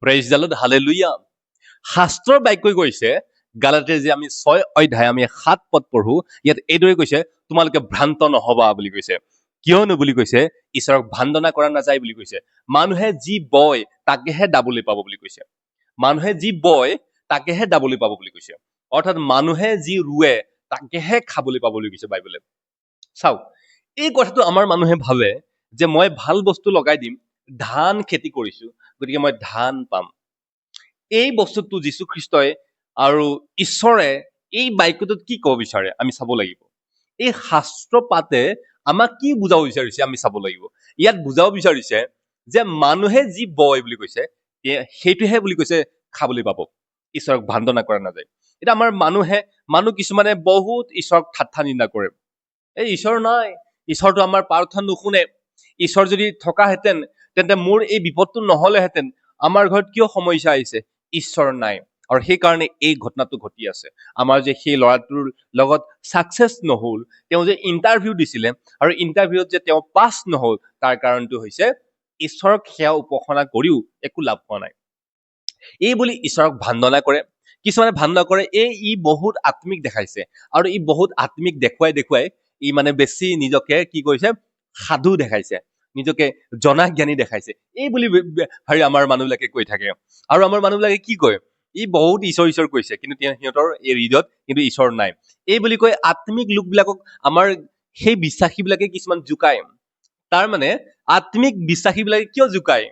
Praise the lord, hallelujah. শাস্ত্ৰৰ বাক্যই কৈছে, গালাটীৰ যে আমি 6 অধ্যায় আমি 7 পদ পঢ়ো, ইয়াত এইদৰে কৈছে, তোমালোকে ভ্ৰান্ত নহবা বুলি কৈছে। কিয়নো বুলি কৈছে, ঈশ্বৰক ভান্দনা কৰা নাযায় বুলি কৈছে। মানুহে যি বয় তাকেহে দাবলৈ পাব বুলি কৈছে। মানুহে যি বয় তাকেহে দাবলৈ পাব বুলি কৈছে। অৰ্থাৎ মানুহে যি ৰুৱে তাকেহে খাবলৈ পাব বুলি কৈছে বাইবেলে। চাওক, এই কথাটো আমাৰ মানুহে ভাবে যে মই ভাল বস্তু লগাই দিম, ধান খেতি কৰিছো, গতিকে মই ধান পাম। এই বস্তুটো যীশু খ্ৰীষ্টই আৰু ঈশ্বৰে এই বাক্যটোত কি ক'ব বিচাৰে আমি চাব লাগিব। এই শাস্ত্ৰ পাতে আমাক কি বুজাব বিচাৰিছে আমি চাব লাগিব। ইয়াত বুজাব বিচাৰিছে যে মানুহে যি বয় বুলি কৈছে, সেইটোহে বুলি কৈছে খাবলৈ পাব, ঈশ্বৰক ভান্দনা কৰা নাযায়। এতিয়া আমাৰ মানুহ কিছুমানে বহুত ঈশ্বৰক ঠাট্টা নিন্দা কৰে। এই ঈশ্বৰ নাই, ঈশ্বৰটো আমাৰ প্ৰাৰ্থনা নুশুনে, ঈশ্বৰ যদি থকাহেঁতেন তেন্তে মোৰ এই বিপদটো নহলেহেঁতেন, আমাৰ ঘৰত কিয় সমস্যা আহিছে, ঈশ্বৰ নাই। আৰু সেইকাৰণে এই ঘটনাটো ঘটি আছে। আমাৰ যে সেই ল'ৰাটোৰ লগত ছাকচেছ নহল, তেওঁ যে ইণ্টাৰভিউ দিছিলে আৰু ইণ্টাৰভিউত যে তেওঁ পাছ নহল, তাৰ কাৰণটো হৈছে ঈশ্বৰক সেয়া উপাসনা কৰিও একো লাভ হোৱা নাই। এই বুলি ঈশ্বৰক ভান্দনা কৰে। কিছুমানে ভান্দনা কৰে ই বহুত আত্মিক দেখাইছে, আৰু ই বহুত আত্মিক দেখুৱাই ই মানে বেছি নিজকে কি কৰিছে, সাধু দেখাইছে, নিজকে জনা জ্ঞানী দেখাইছে, এই বুলি আমাৰ মানুহবিলাকে কৈ থাকে। আৰু আমাৰ মানুহবিলাকে কি কয়, ই বহুত ঈশ্বৰ কৈছে, কিন্তু সিহঁতৰ এই হৃদয়ত কিন্তু ঈশ্বৰ নাই, এই বুলি কৈ আত্মিক লোকবিলাকক আমাৰ সেই বিশ্বাসী বিলাকে কিছুমান জোকায়। তাৰ মানে আত্মিক বিশ্বাসী বিলাকে কিয় জোকায়,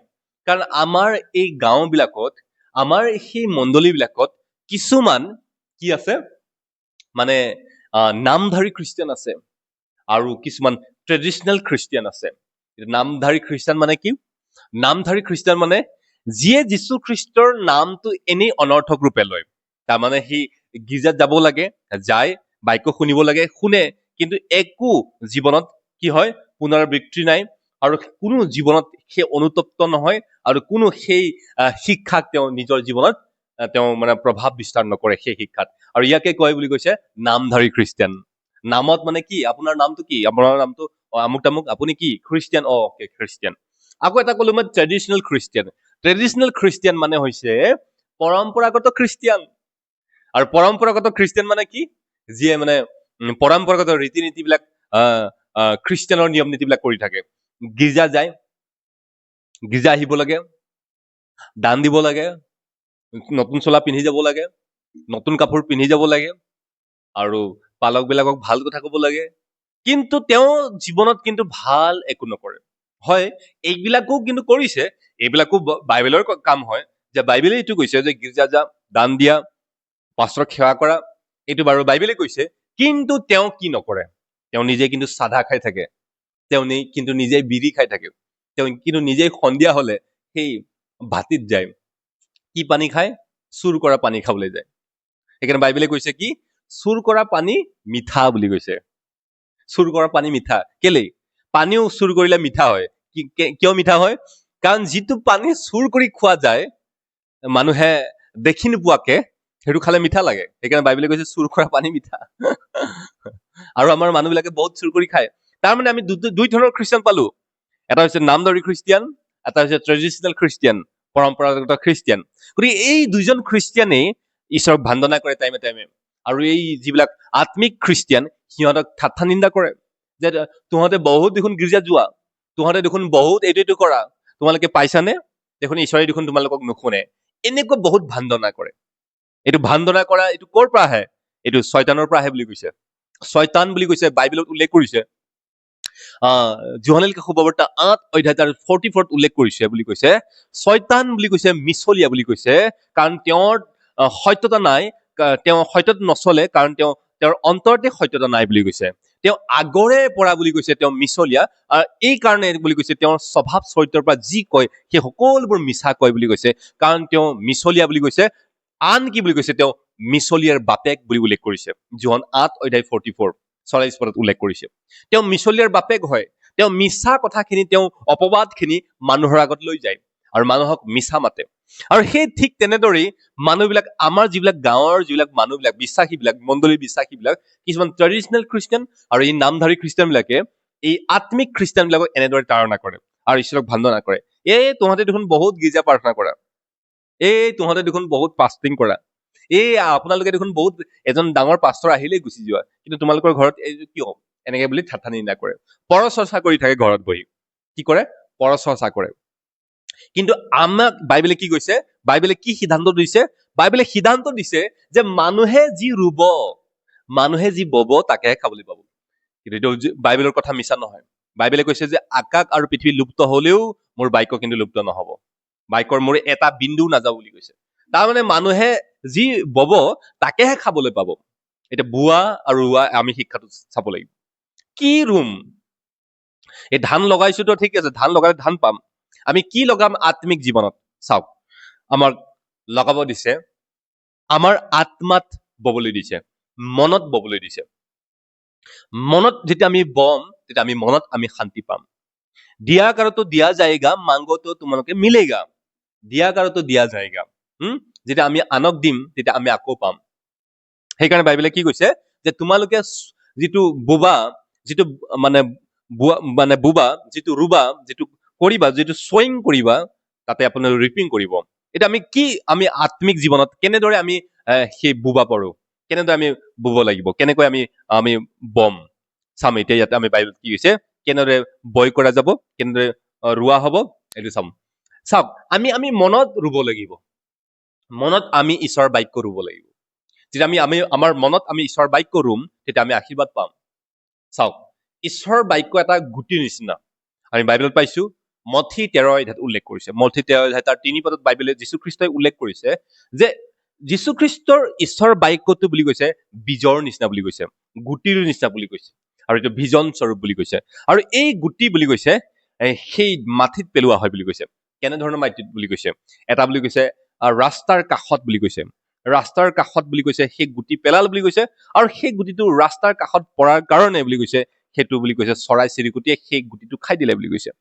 কাৰণ আমাৰ এই গাঁও বিলাকত, আমাৰ সেই মণ্ডলী বিলাকত কিছুমান কি আছে, মানে নামধাৰী খ্ৰীষ্টিয়ান আছে আৰু কিছুমান ট্ৰেডিশনেল খ্ৰীষ্টিয়ান আছে। নামধাৰী খ্ৰীষ্টিয়ান মানে কি? নামধাৰী খ্ৰীষ্টিয়ান মানে যিয়ে যীশু খ্ৰীষ্টৰ নামটো এনেই অনৰ্থক ৰূপে লয়। তাৰমানে সি গীৰ্জাত যাব লাগে, যায়, বাক্য শুনিব লাগে, শুনে, কিন্তু একো জীৱনত কি হয়, পুনৰাবৃত্তি নাই, আৰু কোনো জীৱনত সেই অনুতপ্ত নহয়, আৰু কোনো সেই শিক্ষাক তেওঁ নিজৰ জীৱনত তেওঁ মানে প্ৰভাৱ বিস্তাৰ নকৰে সেই শিক্ষাত। আৰু ইয়াকে কয় বুলি কৈছে নামধাৰী খ্ৰীষ্টিয়ান। নামত মানে কি, আপোনাৰ নামটো কি, আপোনাৰ নামটো আমুক তামুক, আপুনি কি খ্ৰীষ্টিয়ান, খ্ৰীষ্টিয়ান। আকৌ এটা কলো মই ট্ৰেডিশনেল খ্ৰীষ্টিয়ান। ট্ৰেডিশনেল খ্ৰীষ্টিয়ান মানে হৈছে পৰম্পৰাগত খ্ৰীষ্টিয়ান। আৰু পৰম্পৰাগত খ্ৰীষ্টিয়ান মানে কি, যিয়ে মানে পৰম্পৰাগত ৰীতি নীতিবিলাক খ্ৰীষ্টিয়ানৰ নিয়ম নীতিবিলাক কৰি থাকে। গীৰ্জা যায়, গীৰ্জা আহিব লাগে, দান দিব লাগে, নতুন চোলা পিন্ধি যাব লাগে, নতুন কাপোৰ পিন্ধি যাব লাগে, আৰু পালক বিলাকক ভাল কথা কব লাগে, কিন্তু তেওঁ জীৱনত কিন্তু ভাল একো নকৰে। হয়, এইবিলাকো কিন্তু কৰিছে, এইবিলাকো বাইবেলৰ কাম হয়, যে বাইবেলে এইটো কৈছে যে গীৰ্জা যা, দান দিয়া, পাষ্টৰক সেৱা কৰা, এইটো বাৰু বাইবেলে কৈছে। কিন্তু তেওঁ কি নকৰে, তেওঁ নিজে কিন্তু চাধা খাই থাকে, তেওঁ কিন্তু নিজে বিড়ি খাই থাকে, তেওঁ কিন্তু নিজেই সন্ধিয়া হলে সেই ভাতিত যায়, কি পানী খায়, চুৰ কৰা পানী খাবলৈ যায়। সেইকাৰণে বাইবেলে কৈছে কি, চুৰ কৰা পানী মিঠা বুলি কৈছে। চুৰ কৰা পানী মিঠা কেলেই, পানীও চুৰ কৰিলে মিঠা হয়। কিয় মিঠা হয়, কাৰণ যিটো পানী চুৰ কৰি খোৱা যায় মানুহে দেখি নোপোৱাকে, সেইটো খালে মিঠা লাগে। সেইকাৰণে বাইবেলে কৈছে চুৰ কৰা পানী মিঠা। আৰু আমাৰ মানুহবিলাকে বহুত চুৰ কৰি খায়। তাৰমানে আমি দুই ধৰণৰ খ্ৰীষ্টিয়ান পালো, এটা হৈছে নামধাৰী খ্ৰীষ্টিয়ান, এটা হৈছে ট্ৰেডিশনেল খ্ৰীষ্টিয়ান, পৰম্পৰাগত খ্ৰীষ্টিয়ান। গতিকে এই দুইজন খ্ৰীষ্টিয়ানেই ঈশ্বৰক ভান্দনা কৰে টাইমে টাইমে। আৰু এই যিবিলাক আত্মিক খ্ৰীষ্টিয়ান, সিহঁতক ঠাট্টা নিন্দা কৰে, যে তহঁতে বহুত দেখোন গীৰ্জা যোৱা, তহঁতে দেখোন বহুত এইটো কৰা, তোমালোকে পাইছানে, দেখোন ঈশ্বৰে দেখোন তোমালোকক নুশুনে, এনেকুৱা বহুত ভান্দনা কৰে। এইটো ভান্দনা কৰা এইটো ক'ৰ পৰা আহে, এইটো শয়তানৰ পৰা আহে বুলি কৈছে। শয়তান বুলি কৈছে, বাইবেলত উল্লেখ কৰিছে, যোহানেল সুবাৰ্তা 8 অধ্যায় 44 উল্লেখ কৰিছে বুলি কৈছে, শয়তান বুলি কৈছে মিছলীয়া বুলি কৈছে, কাৰণ তেওঁৰ সত্যতা নাই, তেওঁ সত্যত নচলে, কাৰণ তেওঁৰ অন্তৰতে সত্যতা নাই বুলি কৈছে। তেওঁ আগৰে পৰা বুলি কৈছে তেওঁ মিছলীয়া, আৰু এই কাৰণে বুলি কৈছে তেওঁৰ স্বভাৱ চৰিত্ৰৰ পৰা যি কয় সেই সকলোবোৰ মিছা কয় বুলি কৈছে, কাৰণ তেওঁ মিছলীয়া বুলি কৈছে। আন কি বুলি কৈছে, তেওঁ মিছলীয়াৰ বাপেক বুলি উল্লেখ কৰিছে। যোহন 8 অধ্যায় 44 পদত উল্লেখ কৰিছে, তেওঁ মিছলীয়াৰ বাপেক হয়। তেওঁ মিছা কথাখিনি, তেওঁ অপবাদখিনি মানুহৰ আগত লৈ যায় আৰু মানুহক মিছা মাতে। আৰু সেই ঠিক তেনেদৰেই মানুহবিলাক, আমাৰ যিবিলাক গাঁৱৰ যিবিলাক মানুহবিলাক, বিশ্বাসীবিলাক, মণ্ডলীৰ বিশ্বাসীবিলাক, কিছুমান ট্ৰেডিশনেল খ্ৰীষ্টিয়ান আৰু এই নামধাৰী খ্ৰীষ্টিয়ান বিলাকে এই আত্মিক খ্ৰীষ্টিয়ান বিলাকক এনেদৰে তাৰণা কৰে আৰু ঈশ্বৰক ভান্দনা কৰে। তহঁতে দেখোন বহুত গীৰ্জা প্ৰাৰ্থনা কৰা, এই তহঁতে দেখোন বহুত ফাষ্টিং কৰা, এই আপোনালোকে দেখোন বহুত এজন ডাঙৰ পাষ্টৰ আহিলেই গুচি যোৱা, কিন্তু তোমালোকৰ ঘৰত এই কিয় এনেকে বুলি ঠাট্টা নিন্দা কৰে, পৰচৰ্চা কৰি থাকে ঘৰত বহি। কি কৰে? পৰচৰ্চা কৰে। কিন্তু আমাক বাইবেলে কি কৈছে? বাইবেলে কি সিদ্ধান্ত দিছে? বাইবেলে সিদ্ধান্ত দিছে যে মানুহে যি ৰুব, মানুহে যি বব তাকেহে খাবলৈ পাব। কিন্তু এইটো বাইবেলৰ কথা মিছা নহয়। বাইবেলে কৈছে যে আকাশ আৰু পৃথিৱী লুপ্ত হলেও মোৰ বাক্য কিন্তু লুপ্ত নহব, বাক্যৰ মোৰ এটা বিন্দু নাযাব বুলি কৈছে। তাৰমানে মানুহে যি বব তাকেহে খাবলৈ পাব। এতিয়া বোৱা আৰু ৰোৱা আমি শিক্ষাটো চাব লাগিব। কি ৰুম? এই ধান লগাইছোতো ঠিক আছে, ধান লগালে ধান পাম। আমি কি লগাম আত্মিক জীৱনত? চাওক, আমাক লগাব দিছে, আমাৰ আত্মাত ববলৈ দিছে, মনত ববলৈ দিছে। মনত যেতিয়া আমি বম, তেতিয়া আমি মনত আমি শান্তি পাম। দিয়া কাৰোতো দিয়া যায়গা, মাংগতো তোমালোকে মিলেগা। দিয়া কাৰোতো দিয়া যায়গা। যেতিয়া আমি আনক দিম তেতিয়া আমি আকৌ পাম। সেইকাৰণে বাইবেলে কি কৈছে যে তোমালোকে যিটো বোবা, যিটো মানে বোবা, যিটো ৰুবা, যিটো কৰিবা, যিটো চয়িং কৰিবা, তাতে আপোনালোকে ৰিপিং কৰিব। এতিয়া আমি আত্মিক জীৱনত কেনেদৰে আমি সেই বোবা পাৰো, কেনেদৰে আমি বুব লাগিব, কেনেকৈ আমি বম চাম। এতিয়া ইয়াতে আমি বাইবেল কি কৈছে, কেনেদৰে বয় কৰা যাব, কেনেদৰে ৰোৱা হ'ব, এইটো চাম। চাওক, আমি মনত ৰুব লাগিব, মনত আমি ঈশ্বৰৰ বাক্য ৰুব লাগিব। যেতিয়া আমাৰ মনত আমি ঈশ্বৰৰ বাক্য ৰুম, তেতিয়া আমি আশীৰ্বাদ পাম। চাওক, ঈশ্বৰৰ বাক্য এটা গুটিৰ নিচিনা। আমি বাইবেলত পাইছো মথি 13 অধ্যায়ত উল্লেখ কৰিছে। মথি 13 অধ্যায় তাৰ 3 পদত বাইবেলে যীশুখ্ৰীষ্টই উল্লেখ কৰিছে যে যীশুখ্ৰীষ্টৰ ঈশ্বৰৰ বাক্যটো বুলি কৈছে বীজৰ নিচিনা বুলি কৈছে, গুটিৰ নিচিনা বুলি কৈছে, আৰু এইটো ভিজন স্বৰূপ বুলি কৈছে। আৰু এই গুটি বুলি কৈছে সেই মাটিত পেলোৱা হয় বুলি কৈছে। কেনেধৰণৰ মাটিত বুলি কৈছে? এটা বুলি কৈছে ৰাস্তাৰ কাষত বুলি কৈছে, ৰাস্তাৰ কাষত বুলি কৈছে সেই গুটি পেলাল বুলি কৈছে। আৰু সেই গুটিটো ৰাস্তাৰ কাষত পৰাৰ কাৰণে বুলি কৈছে সেইটো বুলি কৈছে চৰাই চিৰিকটিয়ে সেই গুটিটো খাই দিলে বুলি কৈছে।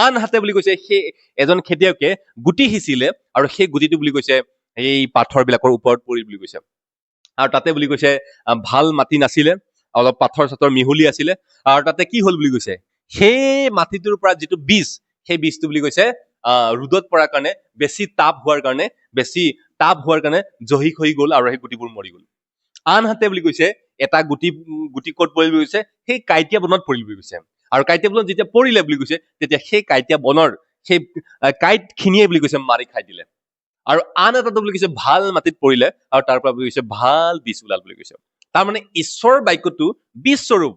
আনহাতে বুলি কৈছে সেই এজন খেতিয়কে গুটি সিঁচিলে, আৰু সেই গুটিটো বুলি কৈছে এই পাথৰ বিলাকৰ ওপৰত পৰিল বুলি কৈছে। আৰু তাতে বুলি কৈছে ভাল মাটি নাছিলে, অলপ পাথৰ চাথৰ মিহলি আছিলে। আৰু তাতে কি হল বুলি কৈছে, সেই মাটিটোৰ পৰা যিটো বীজ, সেই বীজটো বুলি কৈছে ৰ'দত পৰাৰ কাৰণে, বেছি তাপ হোৱাৰ কাৰণে জহি হৈ গল, আৰু সেই গুটিবোৰ মৰি গল। আনহাতে বুলি কৈছে এটা গুটি ক'ত পৰিল বুলি কৈছে, সেই কাঁইটীয়া বনত পৰিল বুলি কৈছে। আৰু কাঁইটীয়া বনত যেতিয়া পৰিলে বুলি কৈছে, তেতিয়া সেই কাঁইটীয়া বনৰ সেই কাঁইট খিনিয়ে বুলি কৈছে মাৰি খাই দিলে। আৰু আন এটাটো বুলি কৈছে ভাল মাটিত পৰিলে, আৰু তাৰ পৰা বুলি কৈছে ভাল বীজ ওলাল বুলি কৈছে। তাৰমানে ঈশ্বৰৰ বাক্যটো বীজ স্বৰূপ।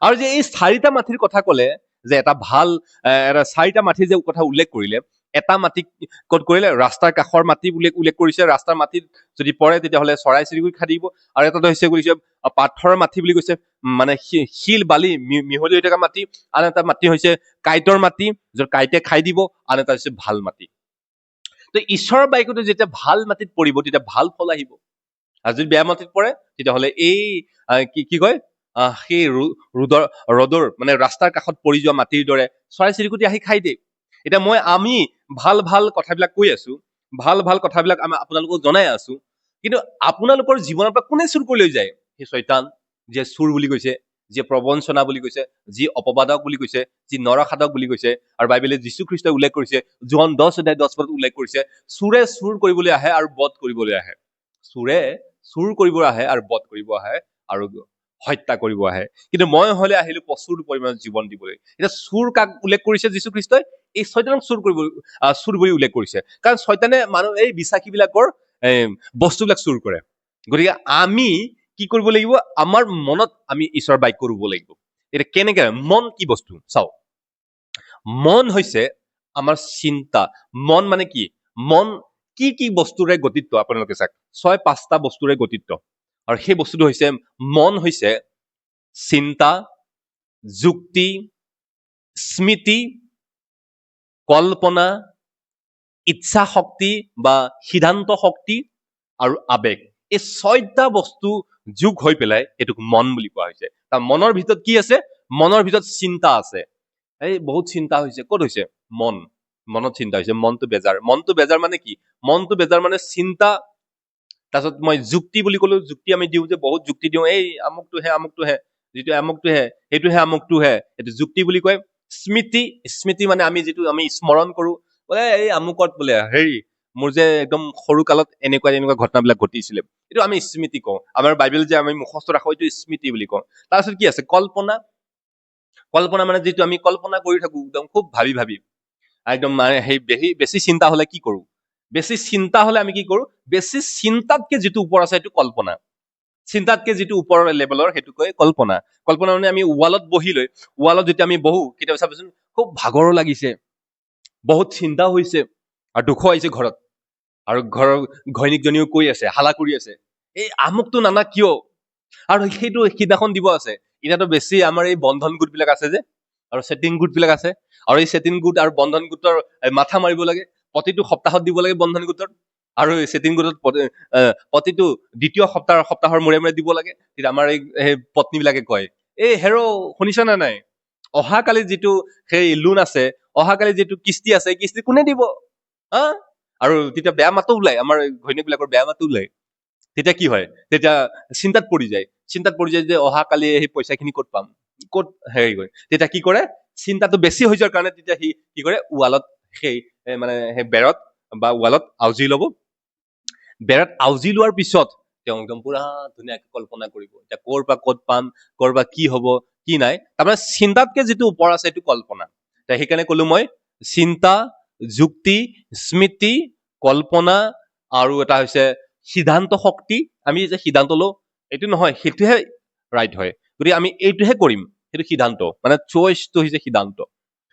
আৰু যে এই 4টা মাটিৰ কথা কলে, যে এটা ভাল এটা 4টা মাটিৰ যে কথা উল্লেখ কৰিলে, এটা মাটি ক'ত কৰিলে, ৰাস্তাৰ কাষৰ মাটি উল্লেখ কৰিছে। ৰাস্তাৰ মাটিত যদি পৰে তেতিয়াহ'লে চৰাই চিৰিকটি খাই দিব। আৰু এটাটো হৈছে কৈছে পাথৰৰ মাটি বুলি কৈছে, মানে শিল বালি মিহলি হৈ থকা মাটি। আন এটা মাটি হৈছে কাঁইটৰ মাটি, য'ত কাঁইটে খাই দিব। আন এটা হৈছে ভাল মাটি। তো ঈশ্বৰৰ বাক্যটো যেতিয়া ভাল মাটিত পৰিব তেতিয়া ভাল ফল আহিব। আৰু যদি বেয়া মাটিত পৰে তেতিয়াহ'লে এই কি কয় সেই ৰ'দৰ মানে ৰাস্তাৰ কাষত পৰি যোৱা মাটিৰ দৰে চৰাই চিৰিকটি আহি খাই দিয়ে। এতিয়া আমি ভাল ভাল কথাবিলাক কৈ আছো, ভাল ভাল কথাবিলাক আমি আপোনালোকক জনাই আছো, কিন্তু আপোনালোকৰ জীৱনৰ পৰা কোনে চুৰ কৰি লৈ যায়? সেই শয়তান, যে চুৰ বুলি কৈছে, যি প্ৰবঞ্চনা বুলি কৈছে, যি অপবাদক বুলি কৈছে, যি নৰসাধক বুলি কৈছে। আৰু বাইবেলে যীশুখ্ৰীষ্টই উল্লেখ কৰিছে, যোহন 10 অধ্যায় 10 পদত উল্লেখ কৰিছে, চোৰে চুৰ কৰিবলৈ আহে আৰু বধ কৰিবলৈ আহে। চোৰে চুৰ কৰিব আহে আৰু বধ কৰিব আহে আৰু হত্যা কৰিব আহে, কিন্তু মই হলে আহিলো প্ৰচুৰ পৰিমাণত জীৱন দিবলৈ। এতিয়া চুৰ কাক উল্লেখ কৰিছে যীশুখ্ৰীষ্টই? এই শয়তানক চুৰ বুলি উল্লেখ কৰিছে। কাৰণ শয়তানে এই বিশ্বাসী বিলাকৰ বস্তুবিলাক চুৰ কৰে। গতিকে আমি কি কৰিব লাগিব? আমাৰ মনত আমি ঈশ্বৰৰ বাক্য ৰুব লাগিব। এতিয়া কেনেকে? মন কি বস্তু? চাওক, মন হৈছে আমাৰ চিন্তা। মন মানে কি? মন কি বস্তুৰে গঠিত? আপোনালোকে চাওক, 6-5টা বস্তুৰে গঠিত। আৰু সেই বস্তুটো হৈছে, মন হৈছে চিন্তা, যুক্তি, স্মৃতি, কল্পনা, ইচ্ছা শক্তি বা সিদ্ধান্ত শক্তি আৰু আবেগ। এই 6টা বস্তু যোগ হৈ পেলাই এইটোক মন বুলি কোৱা হৈছে। তাৰ মনৰ ভিতৰত কি আছে? মনৰ ভিতৰত চিন্তা আছে। এই বহুত চিন্তা হৈছে। ক'ত হৈছে? মনত চিন্তা হৈছে। মনটো বেজাৰ। মনটো বেজাৰ মানে কি? মনটো বেজাৰ মানে চিন্তা। তাৰপিছত মই যুক্তি বুলি কলো, যুক্তি আমি দিওঁ যে বহুত যুক্তি দিওঁ, এই আমুকটোহে, যিটো আমুকটোহে, সেইটোহে আমুকটোহে, এইটো যুক্তি বুলি কয়। স্মৃতি মানে আমি যিটো আমি স্মৰণ কৰো, বোলে এই আমুকত বোলে হেৰি মোৰ যে একদম সৰু কালত এনেকুৱা এনেকুৱা ঘটনাবিলাক ঘটিছিলে, এইটো আমি স্মৃতি কওঁ। আমাৰ বাইবেল যে আমি মুখস্থ ৰাখোঁ, এইটো স্মৃতি বুলি কওঁ। তাৰপিছত কি আছে? কল্পনা। কল্পনা মানে যিটো আমি কল্পনা কৰি থাকো একদম খুব ভাবি ভাবি, একদম মানে সেই বেছি চিন্তা হলে কি কৰো? বেছি চিন্তা হলে আমি কি কৰো? বেছি চিন্তাতকে যিটো ওপৰ আছে সেইটো কল্পনা। চিন্তাতকে যিটো ওপৰৰ লেভেলৰ সেইটো কয় কল্পনা। কল্পনা মানে আমি ৱালত বহি লৈ, ৱালত যেতিয়া আমি বহো, কেতিয়াবা চাবচোন খুব ভাগৰো লাগিছে, বহুত চিন্তা হৈছে আৰু দুখো আহিছে ঘৰত, আৰু ঘৰৰ ঘৈণীকজনীও কৈ আছে, হালা কৰি আছে, এই আমুকটো নানা কিয়? আৰু সেইটো সিদিনাখন দিব আছে। এতিয়াতো বেছি আমাৰ এই বন্ধন গোট বিলাক আছে যে, আৰু ছেটিং গোট বিলাক আছে, আৰু এই ছেটিং গোট আৰু বন্ধন গোটৰ মাথা মাৰিব লাগে। প্ৰতিটো সপ্তাহত দিব লাগে বন্ধন গোটৰ, আৰু এই ছেটিং গোটত প্ৰতিটো দ্বিতীয় সপ্তাহৰ মূৰে মূৰে দিব লাগে। তেতিয়া আমাৰ এই পত্নী বিলাকে কয়, এই হেৰ' শুনিছ নে নাই, অহাকালি যিটো সেই লোন আছে, অহাকালি যিটো কিস্তি আছে, কিস্তি কোনে দিব? হা? আৰু তেতিয়া বেয়া মাতো ওলাই, আমাৰ ঘৈণীয়েক বিলাকৰ বেয়া মাতো ওলাই। তেতিয়া কি হয়? তেতিয়া চিন্তাত পৰি যায় যে অহাকালি সেই পইচাখিনি ক'ত পাম, ক'ত হেৰি কৰে। তেতিয়া কি কৰে? চিন্তাটো বেছি হৈ যোৱাৰ কাৰণে তেতিয়া সি কি কৰে? ৱালত সেই মানে সেই বেৰত বা ৱালত আউজি ল'ব। বেৰত আউজি লোৱাৰ পিছত তেওঁ একদম পুৰা ধুনীয়াকে কল্পনা কৰিব, এতিয়া ক'ৰ পৰা ক'ত পাম, ক'ৰ পৰা কি হব, কি নাই। তাৰমানে চিন্তাতকে যিটো ওপৰ আছে সেইটো কল্পনা। সেইকাৰণে কলো মই, চিন্তা, যুক্তি, স্মৃতি, কল্পনা, আৰু এটা হৈছে সিদ্ধান্ত শক্তি। আমি যে সিদ্ধান্ত লওঁ, এইটো নহয়, সেইটোহে ৰাইট হয়। গতিকে আমি এইটোহে কৰিম, সেইটো সিদ্ধান্ত, মানে চইচটো হৈছে সিদ্ধান্ত।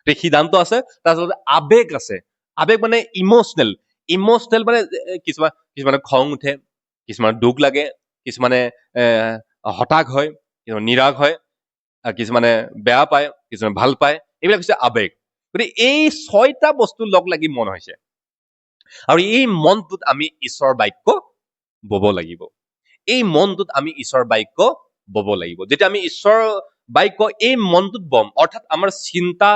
সিদ্ধান্ত আছে, তাৰপিছত আবেগ আছে। আবেগ মানে ইম'চনেল। ইম'চনেল মানে কিছুমানে খং উঠে, কিছুমানে দুখ লাগে, কিছুমানে হতাশ হয়, কিছুমানে নিৰাশ হয়, কিছুমানে বেয়া পায়, কিছুমানে ভাল পায়। এইবিলাক হৈছে আবেগ। গতিকে এই 6টা বস্তু লগ লাগি মন হৈছে, আৰু এই মনটোত আমি ঈশ্বৰৰ বাক্য বব লাগিব। এই মনটোত আমি ঈশ্বৰৰ বাক্য বব লাগিব। যেতিয়া আমি ঈশ্বৰৰ বাক্য এই মনটোত বম, অৰ্থাৎ আমাৰ চিন্তা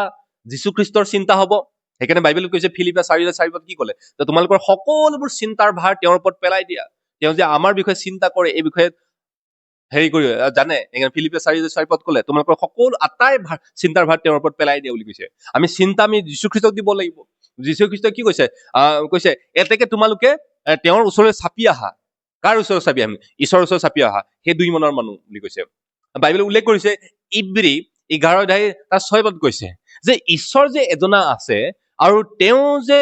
যীশুখ্ৰীষ্টৰ চিন্তা হব। সেইকাৰণে বাইবেলত কৈছে, ফিলিপিয়া 4:4 কি কলে? যে তোমালোকৰ সকলোবোৰ চিন্তাৰ ভাৰ তেওঁৰ ওপৰত পেলাই দিয়া। তেওঁ যে আমাৰ বিষয়ে চিন্তা কৰে, এই বিষয়ে হেৰি কৰি জানে। ফিলিপিয়া 4:4 কলে, তোমালোকৰ সকলো আটাই চিন্তাৰ ভাৰ তেওঁৰ ওপৰত পেলাই দিয়া বুলি কৈছে। আমি চিন্তা আমি যীশুখ্ৰীষ্টক দিব লাগিব। যীশুখ্ৰীষ্টই কি কৈছে? কৈছে, এতেকে তোমালোকে তেওঁৰ ওচৰলৈ চাপি আহা। কাৰ ওচৰত চাপি আহিম? ঈশ্বৰৰ ওচৰত চাপি আহা, সেই 2 মনৰ মানুহ বুলি কৈছে। বাইবেলে উল্লেখ কৰিছে, ইব্ৰী 11:6 কৈছে যে ঈশ্বৰ যে এজনা আছে, আৰু তেওঁ যে